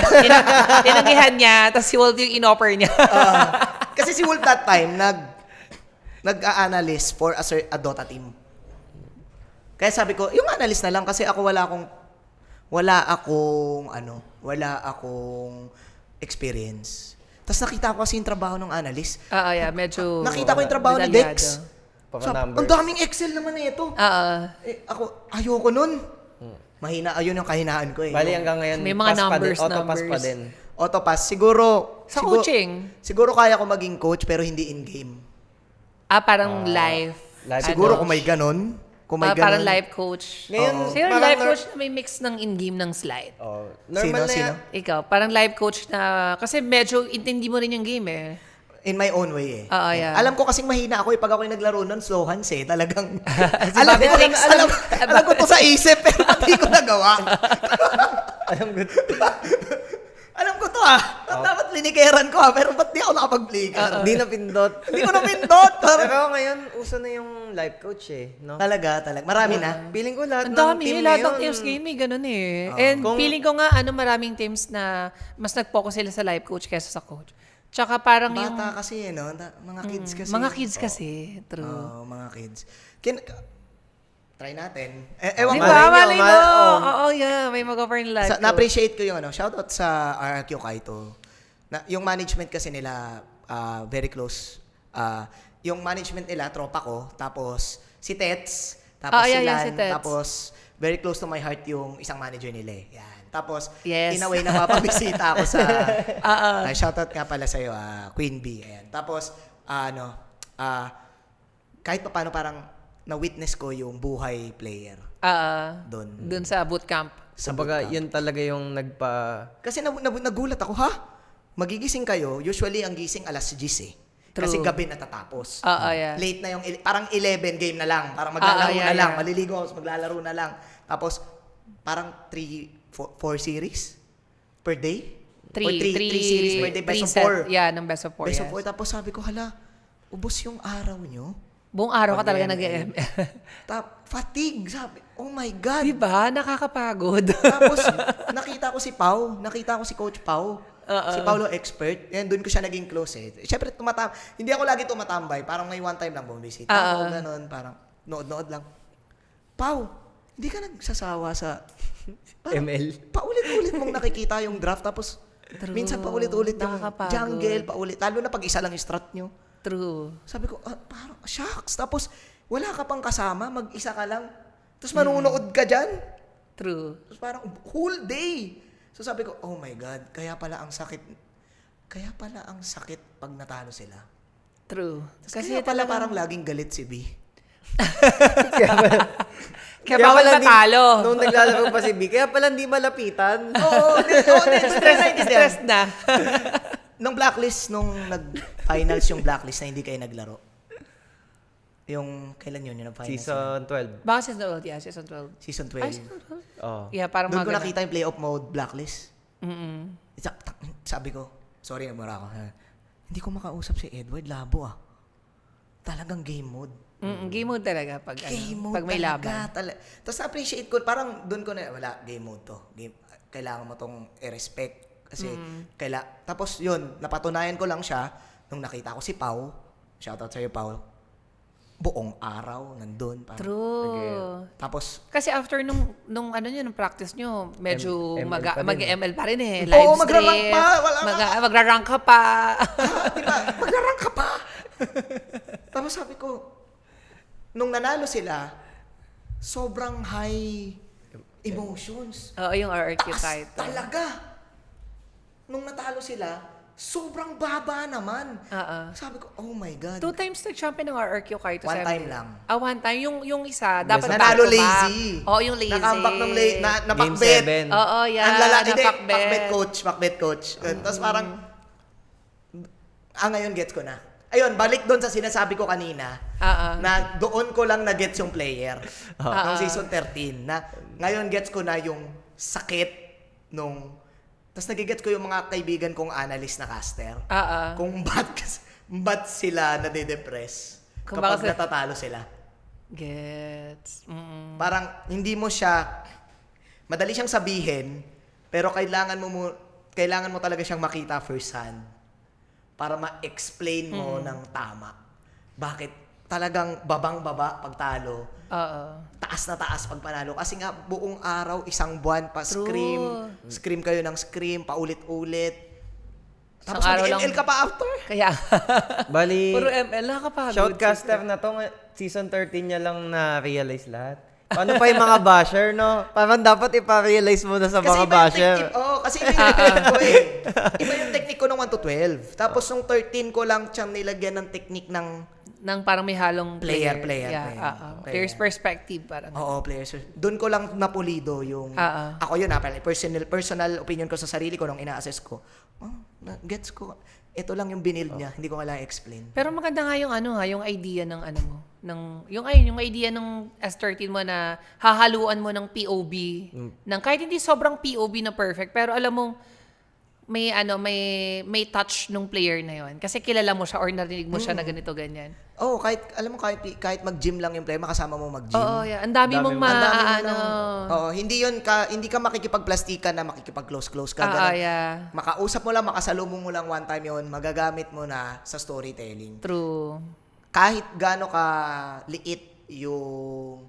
Tinanggihan niya, tapos si Wolf yung inoffer niya. Kasi si Wolf that time, nag-a-analyst for a Dota team. Kaya sabi ko, yung analyst na lang kasi ako wala akong experience. Tapos nakita ko kasi yung trabaho ng analyst. Medyo Nakita ko yung trabaho ni detalyado. Dex. Papa-numbers. Ang daming Excel naman na ito. Ako, ayoko nun. Mahina, ayun yung kahinaan ko eh. Bali hanggang ngayon, May mga pass pa din, numbers. auto-pass pa din. Autopass, siguro... Sa coaching? Siguro kaya ko maging coach pero hindi in-game. Parang live. Siguro kung may ganon. Parang live coach. Ngayon, Siguro parang live coach na may mix ng in-game ng slide. Normal na Sino? yan. Ikaw, parang live coach na... Kasi medyo intindi mo rin yung game eh. In my own way eh. Yeah. Alam ko kasing mahina ako pag ako yung naglaro nun, slow hands eh. Talagang... Bobby Tricks. alam ko to sa isip pero hindi ko nagawa. Alam ko to Dapat linikeran ko pero ba't di ako nakapag-bliker? Hindi na pindot. Hindi ko na pindot. Pero ngayon, uso na yung live coach no? Talaga. Marami na. Feeling ko lahat Ang ng dami, team lahat ngayon. ng teams game may ganun eh. And feeling ko nga, maraming teams na mas nag-focus sila sa live coach kaysa sa coach. Tsaka parang yung... Bata kasi mga kids kasi. Mga kids kasi, true. Mga kids. Try natin. Ewan Di ko. ba? Malay mo! Oo. May mag-offer ng live coach. Na-appreciate ko yung shoutout sa RRQ Kaito. Yung management kasi nila, very close. Yung management nila, tropa ko. Tapos, si Tets. Tapos si Lan. si Tets. Tapos, very close to my heart yung isang manager nila. Yan. Tapos, Yes. in a way, napapabisita ako sa... shoutout nga pala sa'yo, Queen Bee. Ayan. Tapos, kahit pa paano parang na-witness ko yung buhay player. Doon sa bootcamp. Sabaga, yun talaga yung Kasi nagulat ako, magigising kayo, usually ang gising alas 10 eh. True. Kasi gabi natatapos. Yeah. Late na yung, parang 11 game na lang. Parang maglalaro na lang. Yeah. Maliligo ako, maglalaro na lang. Tapos, parang 4 series per day? Or 3 series per day, best of 4. Yeah, ng best of 4. Best of 4. Tapos sabi ko, ubos yung araw nyo. Buong araw ka talaga nag-ML. Fatigue, sabi. Oh my God. Diba? Nakakapagod. Tapos, nakita ko si Pau. Nakita ko si Coach Pau. Si Paulo Expert. Yan, doon ko siya naging close eh. Siyempre, hindi ako lagi tumatambay. Parang may one time lang bumisita ako, ganun. Parang, nood-nood lang. Pau, hindi ka nagsasawa sa... ML. Paulit-ulit mong nakikita yung draft. Tapos, minsan paulit-ulit yung Nakakapagod. jungle, paulit. Lalo na pag isa lang yung strat nyo. True. Sabi ko, parang, shucks. Tapos, wala ka pang kasama, mag-isa ka lang. Tapos manunood ka dyan. True. Tapos parang, whole day. So sabi ko, oh my God, kaya pala ang sakit pag natalo sila. True. Kasi kaya pala parang laging galit si B. Kaya bawal matalo. Nung naglalaro pa si B, kaya pala hindi malapitan. Oo, Stress na. Nung blacklist, nung nag-finals yung blacklist na hindi kayo naglaro. Yung, kailan yun? Yung nag-finals? Season 12. Baka season 12. Yeah, season 12. Season 12. Ay, season 12? Oh. Yeah, parang Doon ko mga nakita yung playoff mode blacklist. ganun. Sabi ko, sorry, nagmura ako. hindi ko makausap si Edward, labo Talagang game mode. Game mode talaga pag, Game mode pag may laban. Tapos na-appreciate ko, parang doon ko na, wala, game mode to. Kailangan mo tong i-respect. Kasi, tapos yun, napatunayan ko lang siya nung nakita ko si Pau. Shoutout sa'yo, Pau. Buong araw, nandun. Parang, True. Tapos, Kasi after nung nung practice nyo, medyo ML pa rin. mag-ML pa rin eh. Oo, Live magra-rank stream, pa. Wala magra-rank ka pa. diba, maglarang ka pa. Tapos sabi ko, nung nanalo sila, sobrang high emotions. Oo, yung RRQ Taas title. talaga. Nung natalo sila, sobrang baba naman. Sabi ko, oh my God. 2 times nag-champion ng RRQ kahit One time lang. One time. Yung isa, dapat Nanalo back to back. lazy. Oo, yung lazy. Nakambak ng Game napakbet. 7. Oo, yeah. Ang lalaki, hindi, napakbet. pakbet coach. Tapos parang, ngayon gets ko na. Ayun, balik doon sa sinasabi ko kanina, na doon ko lang na-gets yung player ng season 13. Na ngayon gets ko na yung sakit nung... Tapos nagigets ko yung mga kaibigan kong analyst na caster. Kung ba't sila nade-depress Kung kapag bakit natatalo sila. Gets. Parang hindi mo siya... Madali siyang sabihin, pero kailangan mo talaga siyang makita first hand para ma-explain mo ng tama. Bakit talagang babang-baba pag talo, taas na taas pag panalo. Kasi nga, buong araw, isang buwan pa, scream kayo ng scream, paulit-ulit. Tapos araw lang. mag-ML ka pa after. Kaya, Bali, puro ML, nakakapagod. shoutcaster na to, season 13 niya lang na-realize lahat. Paano pa yung mga basher, no? Parang dapat ipa-realize mo na sa mga basher. Kasi iba yung technique ko eh. Iba yung technique ko ng 1 to 12. Tapos nung 13 ko lang siyang nilagyan ng technique ng Nang parang may halong Player. Player's perspective parang. Oo, players. Doon ko lang napulido yung... Ako yun, personal opinion ko sa sarili ko nung ina-assess ko. Gets ko. Ito lang yung binild niya. Hindi ko kailangan explain. Pero maganda nga yung yung idea ng mo. Yung idea ng S13 mo na hahaluan mo ng POV. Ng kahit hindi sobrang POV na perfect, pero alam mo, may touch nung player na yon kasi kilala mo siya or narinig mo siya na ganito ganyan. Kahit mag-gym lang yung player, makasama mo mag-gym. Oo, yeah. Ang dami mong hindi ka makikipagplastikan na makikipag-close ka. Makausap mo lang, makasalubong mo lang one time yon, magagamit mo na sa storytelling. True. Kahit gaano ka liit yung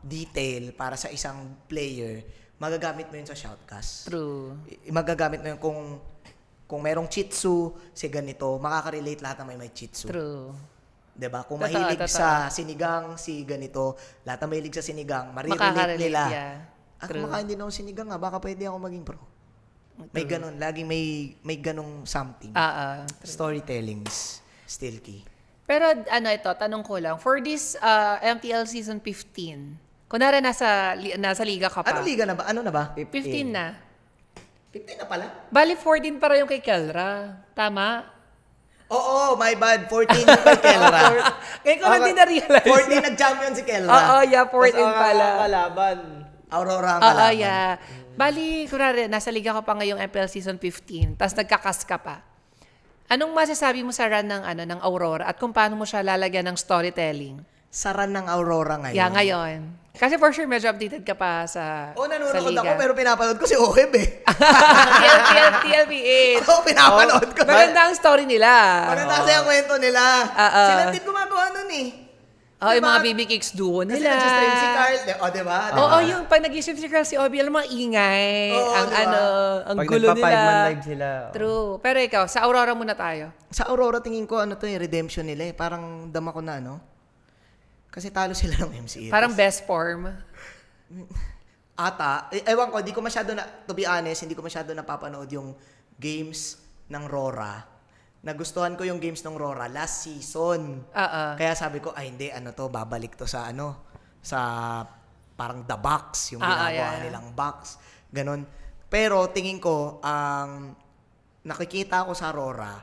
detail para sa isang player, magagamit mo yun sa shoutcast. True. Magagamit mo yun kung merong chitsu, si ganito, makaka-relate lahat ng may chitsu. True. 'Di ba? Kung mahilig sa sinigang, si ganito, lahat ng mahilig sa sinigang, marirelate nila. Yeah. Ako makain din ako sinigang baka pwede ako maging pro. May ganun, laging may ganung something. Storytelling is still key. Pero ito, tanong ko lang, for this MPL season 15, kunwari nasa liga ka pa. Ano liga na ba? Ano na ba? 15 na. 15 na pala? Bali, 14 para yung kay Kelra. Tama? Oo, my bad. 14 yung kay Kelra. Ngayon ko lang din na-realize. 14 nag-champion si Kelra. Oo, yeah, 14 pala. Kalaban. Aurora ang kalaban. Yeah. Bali, kunwari, nasa liga ka pa ngayong MPL season 15, tapos nagkakas ka pa. Anong masasabi mo sa run ng Aurora at kung paano mo siya lalagyan ng storytelling? Sa run ng Aurora ngayon. Yeah, ngayon. Kasi for sure, medyo updated ka pa sa nanonood liga. ako pero pinapanood ko si Oheb eh. TLP8. Oo, pinapanood ko. Maganda ang story nila. Maganda kasi ang kwento nila. Sila din gumagawa nun eh. Yung mga BB Cakes duo Kasi nila. nag-stream si Carl. Diba? Oo, yung pag nag-stream si Carl, si Obi, alam mga ingay. Ang ang Pag gulo nila. nagpa 5-man live sila. True. Pero ikaw, sa Aurora muna tayo. Sa Aurora tingin ko redemption nila eh. Parang dama ko na Kasi talo sila ng MCA. Parang best form. Ewan ko, to be honest, hindi ko masyado napapanood yung games ng Rora. Nagustuhan ko yung games ng Rora last season. Kaya sabi ko, hindi, babalik to sa sa parang The Box, yung ginagawa nilang box. Ganon. Pero tingin ko, nakikita ko sa Rora,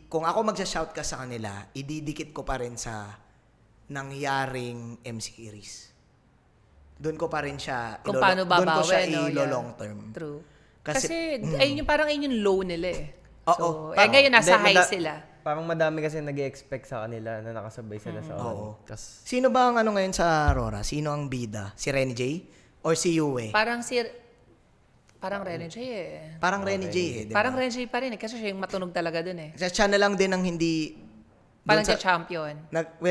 kung ako magsha-shout ka sa kanila, ididikit ko pa rin sa nangyaring M-Series. Doon ko pa rin siya Kung paano babawi, long term. True. Kasi ayun yung parang yung low nila eh. So, ngayon nasa Hindi, high sila. Parang madami kasi nag-expect sa kanila na nakasabay sila sa Oo. Onyx. Tas, Sino ba ang ano ngayon sa Aurora? Sino ang bida? Si Renny J? Or si Yue? Parang Rene J eh. Parang Renny J eh, di ba? Parang Rene J pa rin eh. Kasi siya yung matunog talaga dun eh. Siya na lang din ang hindi... Parang doon siya champion.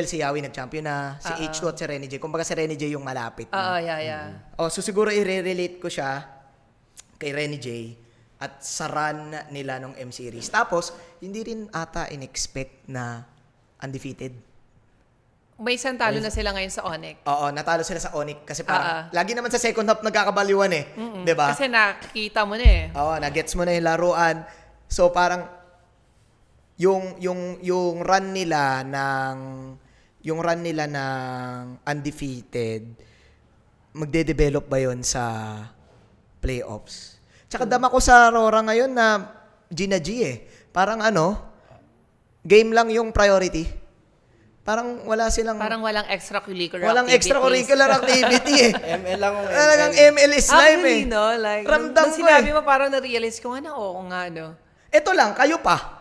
si Yawi nag-champion na, si H2 at si Renny J. Kumbaga si Renny J yung malapit. Oo, yeah. So siguro i-relate ko siya kay Renny J at sa run nila nung M-Series. Tapos, hindi rin ata in-expect na undefeated. May isang talo na sila ngayon sa Onyx. Oo, natalo sila sa Onyx kasi parang lagi naman sa second half nagkakabaliwan eh. 'Di ba? Kasi nakikita mo na eh. Oo, na-gets mo na yung laruan. So parang yung run nila ng undefeated magde-develop ba yon sa playoffs? Tsaka dama ko sa Aurora ngayon na Gina G eh. Parang game lang yung priority. Parang Parang walang extracurricular walang activities. extracurricular activity eh. ML lang ang Talagang ML is life eh. Actually, no? Like, Ramdam nung ko sinabi eh. mo, parang na-realize ko nga oo nga, no? Ito lang, kayo pa.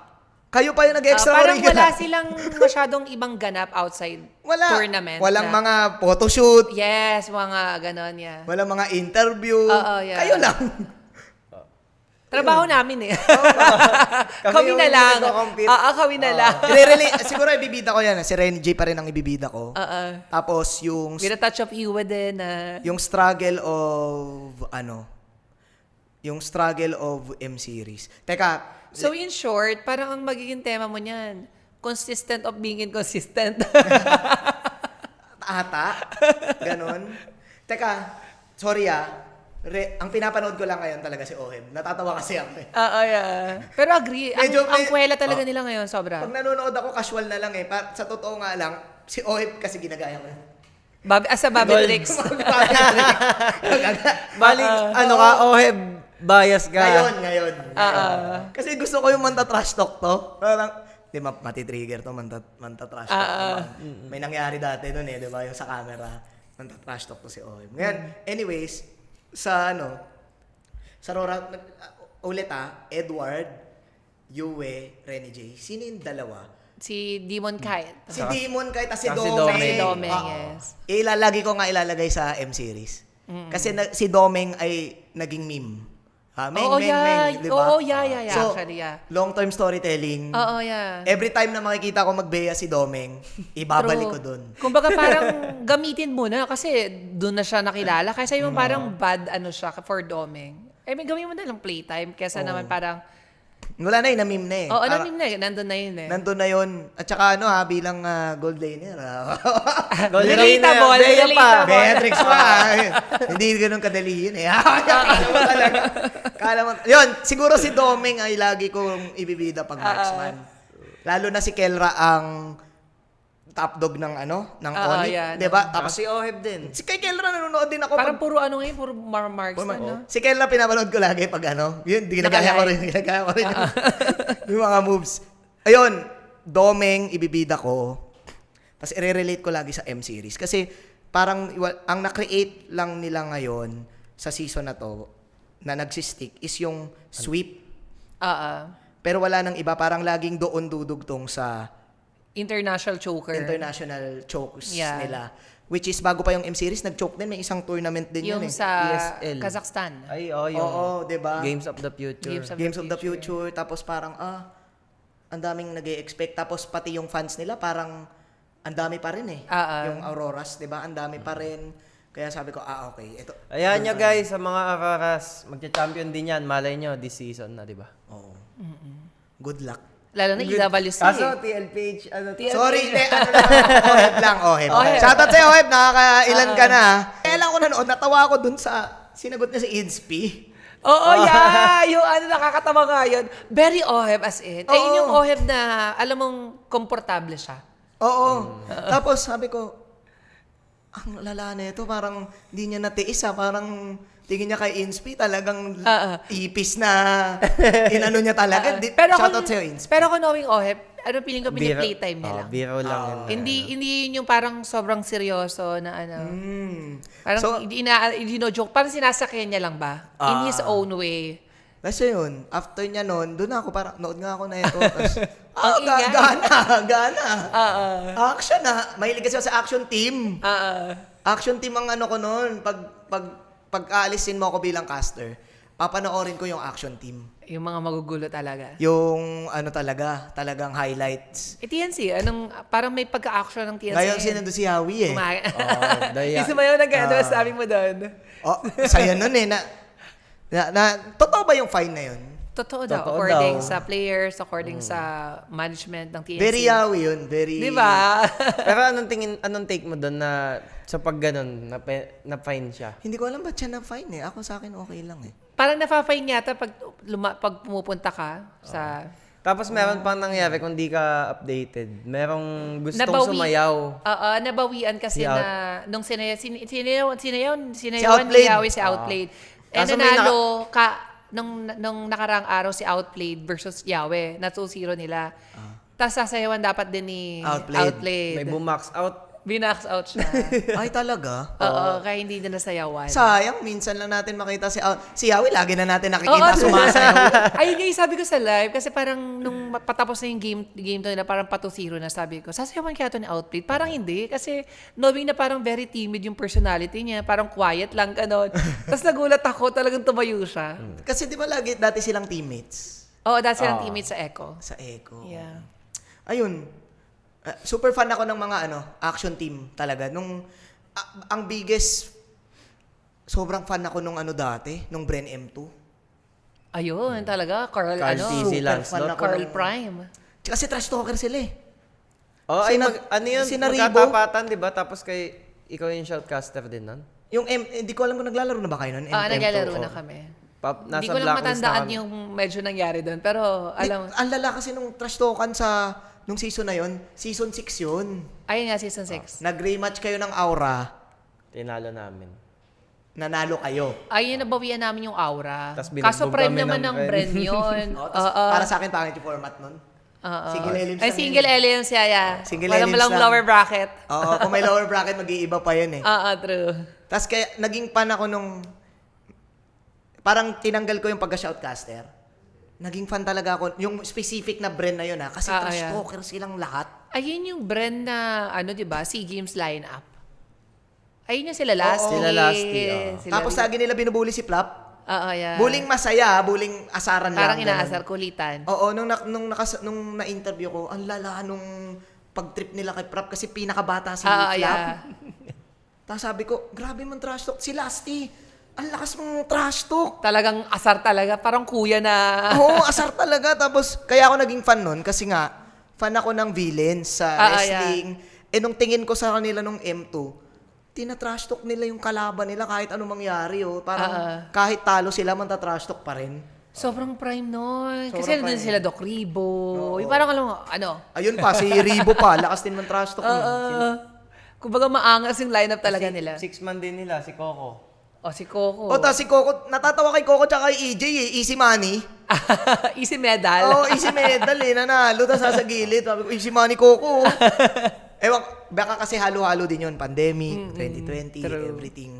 Kayo pa yung Parang nag-extracurricular. wala silang masyadong ibang ganap outside tournament. Walang na- mga photoshoot. Yes, mga ganon, yeah. Walang mga interview. Oo, yeah. Kayo lang. Trabaho namin eh. Kami kami na yung lang. nagko-compete. Kami na lang. Siguro ibibida ko yan. Si Renny J pa rin ang ibibida ko. Tapos yung With a touch of Iwa din na... yung struggle of M-Series. Teka, So in short, parang ang magiging tema mo niyan, consistent of being inconsistent. ata. Ganon. Teka, sorry ang pinapanood ko lang ngayon talaga si Oheb. Natatawa kasi ako eh. Yeah. Pero agree, ang kwela talaga nila ngayon, sobra. Pag nanonood ako, casual na lang eh. Sa totoo nga lang, si Oheb kasi ginagaya ko. As a Bobby Tricks. Balik, Oheb, bias ka. Ngayon. Kasi gusto ko yung manta trash talk to. Parang, di mati-trigger to, manta trash talk. May nangyari dati doon eh, di ba? Yung sa camera, manta trash talk to si Oheb. Ngayon, anyways, sa Aurora, ulit Edward, Yue, Renny J. Sino yung dalawa? Si Demon Kite. Si Demon kahit si Saka si Domeng. Domeng. Si Domeng, Oo. yes. Ko nga ilalagay sa M-Series. Kasi si Domeng ay naging meme. Di ba? Oo, yeah. So, Actually, yeah. long-term storytelling. Oo, yeah. Every time na makikita ko magbeya si Domeng, ibabalik ko dun. Kumbaga parang gamitin mo na kasi doon na siya nakilala. Kaysa yung parang bad siya for Domeng. Gawin mo na lang playtime kaysa naman parang Wala na na-meme na eh. Oo, nandun na yun. Nandun na yun eh. Nandun na yun. At saka bilang gold laner. Relatable. Bea pa. Beatrix pa. Hindi ganun kadali yun eh. Kala mo talaga. Yun, siguro si Domeng ay lagi kong ibibida pag marksman. Lalo na si Kelra ang top dog ng Onyx. Yeah. Diba? Tapos Tapos si Oheb din. si kay Kelra nanonood din ako. Parang puro ngayon, puro marksman, no? Si Kelra pinapanood ko lagi pag yun, ginagaya ko rin yung mga moves. Ayun, Domeng, ibibida ko. Tapos i-relate ko lagi sa M-Series. Kasi parang ang na-create lang nila ngayon sa season na to, na nagsistick, is yung sweep. Pero wala nang iba. Parang laging doon dudugtong sa International choker. international chokes Yeah. nila. Which is, bago pa yung M-Series, nag-choke din. May isang tournament din Yung yun eh. sa ESL. Kazakhstan. Ay, Oo, yung diba? Games of the Future. Games Games of the Future. Tapos parang, ang daming nag-e-expect. Tapos pati yung fans nila, parang, ang dami pa rin eh. Yung Auroras, di ba? Ang dami pa rin. Kaya sabi ko, okay. Ito. Ayan nyo guys, sa mga Auroras, magcha-champion din yan. Malay nyo, this season na, di ba? Oo. Good luck. Lalo na EWC. Kaso, TLPH, Sorry, Oheb lang, Oheb. Shoutout sa'yo, Oheb. Nakakailan ka na. Kaya lang ako nanood, natawa ako dun sa sinagot niya si Idspi. Oo, yeah. Yung nakakatawa nga yun. Very Oheb as in. Yun yung Oheb na, alam mong, komportable siya. Oo. Tapos sabi ko, ang lala na ito, parang hindi niya natiis parang tingin niya kay Inspi, talagang ipis na inano niya talaga. Shoutout sa'yo, Inspi. Pero kung knowing Oheb, feeling ko playtime niya lang. Biro lang yun. Hindi yun yung parang sobrang seryoso na Parang So- hindi joke. Parang sinasakyan niya lang ba? In his own way. Kasi yun, after niya nun, doon ako parang, nood nga ako na ito. Tapos, Ang ingay. gana. Oo. Action na. Mahilig kasi ako sa action team. Oo. Action team ang ano ko noon. Pag aalisin mo ako bilang caster, papanoorin ko yung action team. Yung mga magugulo talaga. Yung ano talagang highlights. TNC, parang may pagka-action ng TNC. Ngayon sinundo si Howie eh. Isumayaw na gano'n, sabi mo doon. Oh, saya nun eh. Totoo ba yung fine na yun? Totoo daw, Totoo according daw. sa players, according sa management ng TNC. Very Howie yun. Very... Di ba? Pero anong take mo doon na sa pag ganun, na-fine siya? Hindi ko alam ba't siya na-fine eh. Ako sa akin okay lang eh. Parang nafa-fine yata pag pumupunta ka sa... Tapos meron pang nangyari kung di ka updated. Merong gustong sumayaw. Oo, nabawian kasi Si na nung sinayawan Outplayed. ni Yawi si Outplayed. Kaso may Nanalo nung nakarang araw si Outplayed versus Yawe. Na 2-0 nila. Tapos sasayawan dapat din ni Outplayed. May bumax out. Binax out siya. Ay talaga? Oo, kaya hindi na nasayawan. Sayang, minsan lang natin makita si Howie. Lagi na natin nakikita sumasayaw. Ayun nga yung sabi ko sa live kasi parang nung patapos na yung game to nila parang 2-0 na sabi ko, sasayawan kaya to ni Outplayed? Parang hindi kasi knowing na parang very timid yung personality niya, parang quiet lang ganon. Tapos nagulat ako, talagang tumayo siya. Kasi di ba lagi dati silang teammates Oo, dahil silang teammates sa Echo. sa Echo. Yeah. Ayun. Super fan ako ng mga action team talaga. Ang biggest, sobrang fan ako nung dati, nung Bren M2. Ayun, talaga. Carl TC Lance fan Dot. ako Carl nung- Prime. Kasi trash talker sila eh. Oh, ay ano yun? Sinaribo. Magkatapatan, di ba? Tapos ikaw yung shoutcaster din nun? Yung hindi ko alam kung naglalaro na ba kayo nun? Naglalaro na kami. Nasa Hindi ko lang blacklist matandaan na kami. yung medyo nangyari doon. Pero alam, Ang lala kasi nung trash talkan nung season na yon, season 6 yun. ayun nga, season 6. Nag-rematch kayo ng Aura, Tinalo namin. nanalo kayo. Ayun, nabawian namin yung aura. Tas binugbog Kaso prime kami naman ng ng Bren. Bren yun. Para sa akin, pangit yung format nun. Single elims Ay, lang single yun. aliens siya. Single Walang elims lang. lower bracket. Oo, kung may lower bracket, mag-iiba pa yun eh. True. Tapos kaya, naging fan ako nung, parang tinanggal ko yung pagka-shoutcaster. Naging fan talaga ako, yung specific na brand na yun kasi trash yeah. talker silang lahat. Ayun yung brand na, di ba, SEA Games lineup. Ayun yung sila Lasty. Sila Lasty, Tapos lagi nila binubuli si Flap. Yeah. Buling masaya, buling asaran Parang lang. inaasar, kulitan. Oo, nung na-interview ko, ang lala nung pag-trip nila kay Prap kasi pinakabata si Flap. Yeah. Tapos sabi ko, grabe man trash talk. Si Lasty, ang lakas mong trash talk. Talagang asar talaga. Parang kuya na. Oo, asar talaga. Tapos, kaya ako naging fan nun kasi nga, fan ako ng villains sa wrestling. Nung tingin ko sa kanila nung M2, tina-trash talk nila yung kalaban nila kahit anong mangyari. Parang kahit talo sila, manta-trash talk pa rin. Sobrang prime nun. Sobrang Kasi nandun prime. sila Doc Ribo. Yung parang Ayun pa, si Ribo pa. Lakas din man trash talk. kumbaga maangas yung lineup talaga nila. Six-man din nila, si Coco. Si Coco. O, si Coco, natatawa kay Coco tsaka kay EJ Easy money. Easy medal. Easy medal nanalo. Tapos sa gilid. Sabi ko, easy money Coco. Ewan, baka kasi halo-halo din yun. Pandemic, 2020, true. everything.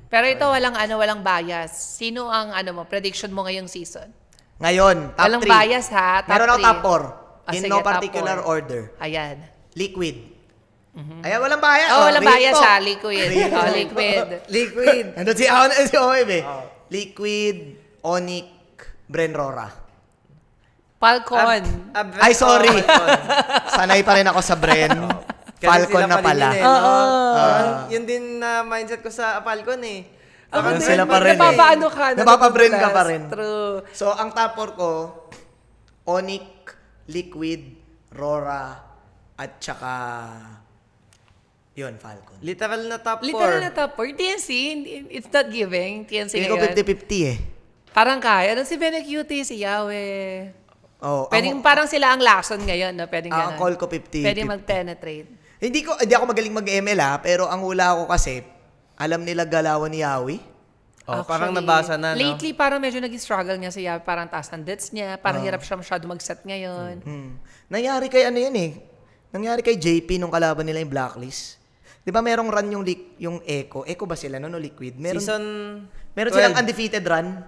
Pero ito walang bias. Sino ang prediction mo ngayong season? Ngayon, top 3. Walang bias ha, top Meron ako three. top 4. In Sige, no top particular four. order. Ayan. Liquid. Ayan, walang bias. Walang bias Rito. ha, liquid. Liquid. Liquid. Ano si OM eh. Liquid, Onic, Brenrora. Falcon. Ay, sorry. Sanay pa rin ako sa Bren. Falcon na pala. Yun din na mindset ko sa Falcon eh. Parang sila pa rin eh. Napapaano ka. Napapabren ka pa rin. True. So, ang top 4 ko, Onic, Liquid, Rora, at saka, yun, Falcon. Literal na top 4. Literal na top 4. TNC, it's not giving. TNC Hindi ko ngayon. 50-50 eh. Parang kaya. Si Benecutie, si Yahweh. Oh, Pwedeng parang sila ang lason ngayon. No? Pwedeng ang ganun. call ko 50. Pwede mag-penetrate. Hindi ako magaling mag-ML pero ang hula ko kasi, alam nila galawan ni Yawi. Parang Actually, nabasa na, no? Lately, parang medyo nag-struggle niya si Yahweh. Parang taas ng debts niya. Parang hirap siya masyado mag-set ngayon. Nangyari kay Nangyari kay JP nung kalaban nila yung Blacklist. Di ba merong run yung Echo? Echo ba sila no Liquid? Meron 12. silang undefeated run.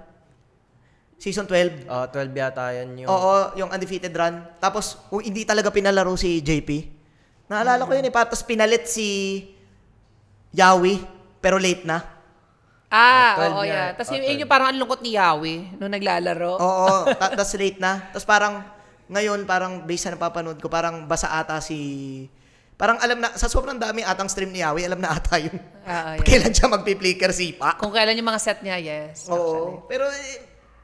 Season 12. 12 yata yan yung... Oo, yung undefeated run. Tapos, hindi talaga pinalaro si JP. Naalala ko yun eh. Tapos pinalit si Yawi, pero late na. 12 oo, na. yeah. Tapos yun yung parang ang lungkot ni Yawi nung naglalaro. Oo, tapos late na. Tapos parang, ngayon, parang based sa napapanood ko, parang basa ata si... Parang alam na, sa sobrang dami atang stream ni Yawi, alam na ata yun. Yeah. Kailan siya magpi-flicker sipa. Kung kailan yung mga set niya, yes. Oo. Pero,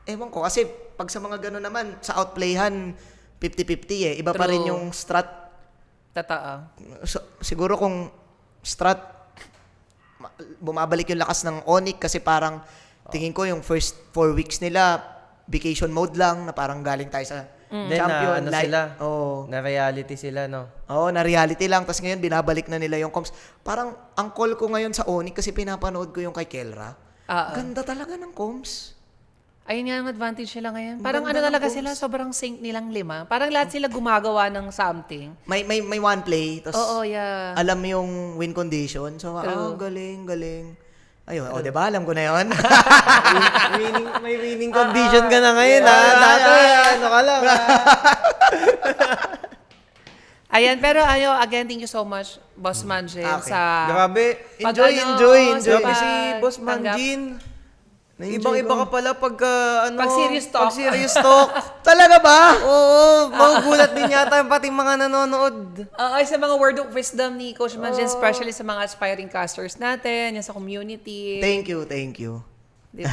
ewan ko, kasi pag sa mga gano'n naman, sa outplayhan, 50-50 eh. Iba pa rin True. yung strat. Totoo. Siguro kung strat, bumabalik yung lakas ng Onyx kasi parang tingin ko yung first 4 weeks nila vacation mode lang na parang galing tayo sa Then champion. sila, Oo. na reality sila, no? Oo, na reality lang. Tapos ngayon, binabalik na nila yung comps. Parang, ang call ko ngayon sa Onyx kasi pinapanood ko yung kay Kelra. Ganda talaga ng comps. Ayun nga ang advantage nila ngayon. Parang Ganda ng talaga moves. sila, sobrang sync nilang 5. Parang lahat sila gumagawa ng something. May one play. Tapos, Oo, yeah. alam yung win condition. So, True. galing. Ayun, diba? Alam ko na yun. May winning condition ka na ngayon, ha? Dati, ano ka lang, ha? Ayan, pero again, thank you so much, Boss Manjin, Okay. sa... Grabe. Enjoy. Grabe si pag- Boss Manjin. Ibang-iba ka pala pagka, Pag serious talk. Pag serious talk. Talaga ba? Oo, magugulat din yata pati mga nanonood. Ay, sa mga word of wisdom ni Coach Manjin, especially sa mga aspiring casters natin, yan sa community. Thank you. Diba?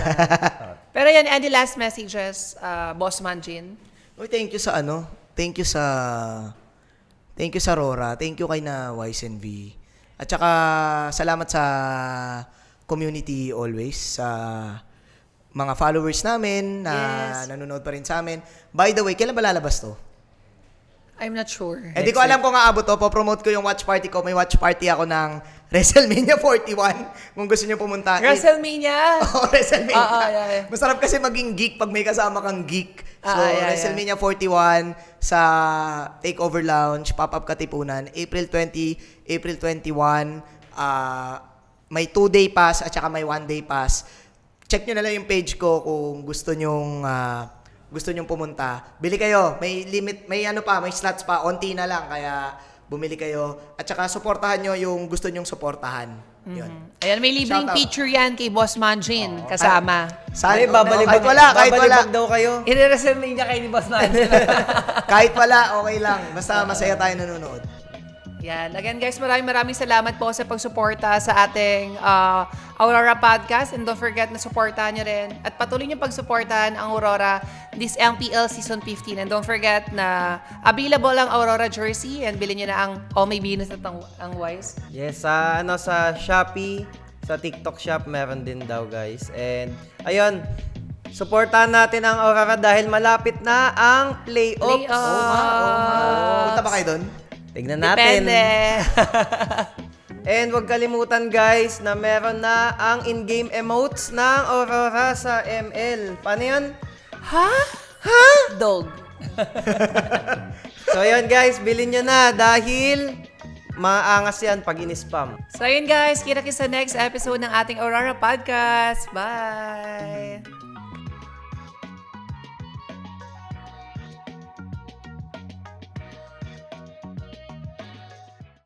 Pero yan, any last messages, Boss Manjin? Uy, thank you sa Rora. Thank you kay na YSNV. At saka, salamat sa community always, sa mga followers namin na nanonood pa rin sa amin. By the way, kailan ba lalabas to? I'm not sure. Di ko alam kung aabot to. Po-promote ko yung watch party ko. May watch party ako ng WrestleMania 41. Kung gusto niyo pumunta. WrestleMania? Oo, WrestleMania. Yeah. Masarap kasi maging geek pag may kasama kang geek. So, Yeah. WrestleMania 41 sa Takeover Lounge, Pop-Up Katipunan, April 20, April 21. May 2-day pass at saka may 1-day pass. Check nyo na lang yung page ko kung gusto nyong pumunta. Bili kayo. May limit, may slots pa. Onti na lang. Kaya bumili kayo. At saka supportahan nyo yung gusto nyong suportahan. Yun. Ayan, may libreng Shoutout. picture yan kay Boss Manjin, kasama. Ay, Kahit wala. babalibag daw kayo. I-WrestleMania kayo ni Boss Manjin. Kahit wala, okay lang. Basta masaya tayo nanonood. Yan. Again, guys, maraming salamat po sa pagsuporta sa ating Aurora Podcast. And don't forget na supportahan nyo rin. At patuloy nyo pagsuportahan ang Aurora this MPL Season 15. And don't forget na available ang Aurora jersey. And bilhin nyo na ang May Venus at ang Wise. Yes, sa Shopee, sa TikTok shop, meron din daw, guys. And, ayun, supportahan natin ang Aurora dahil malapit na ang playoffs. Punta ba kayo doon? Tignan natin. Depende. And huwag kalimutan, guys, na meron na ang in-game emotes ng Aurora sa ML. Paano yan? Ha? Dog. So, yun, guys, bilhin nyo na dahil maangas yan pag in-spam. So, yun guys. Kita-kits sa next episode ng ating Aurora Podcast. Bye!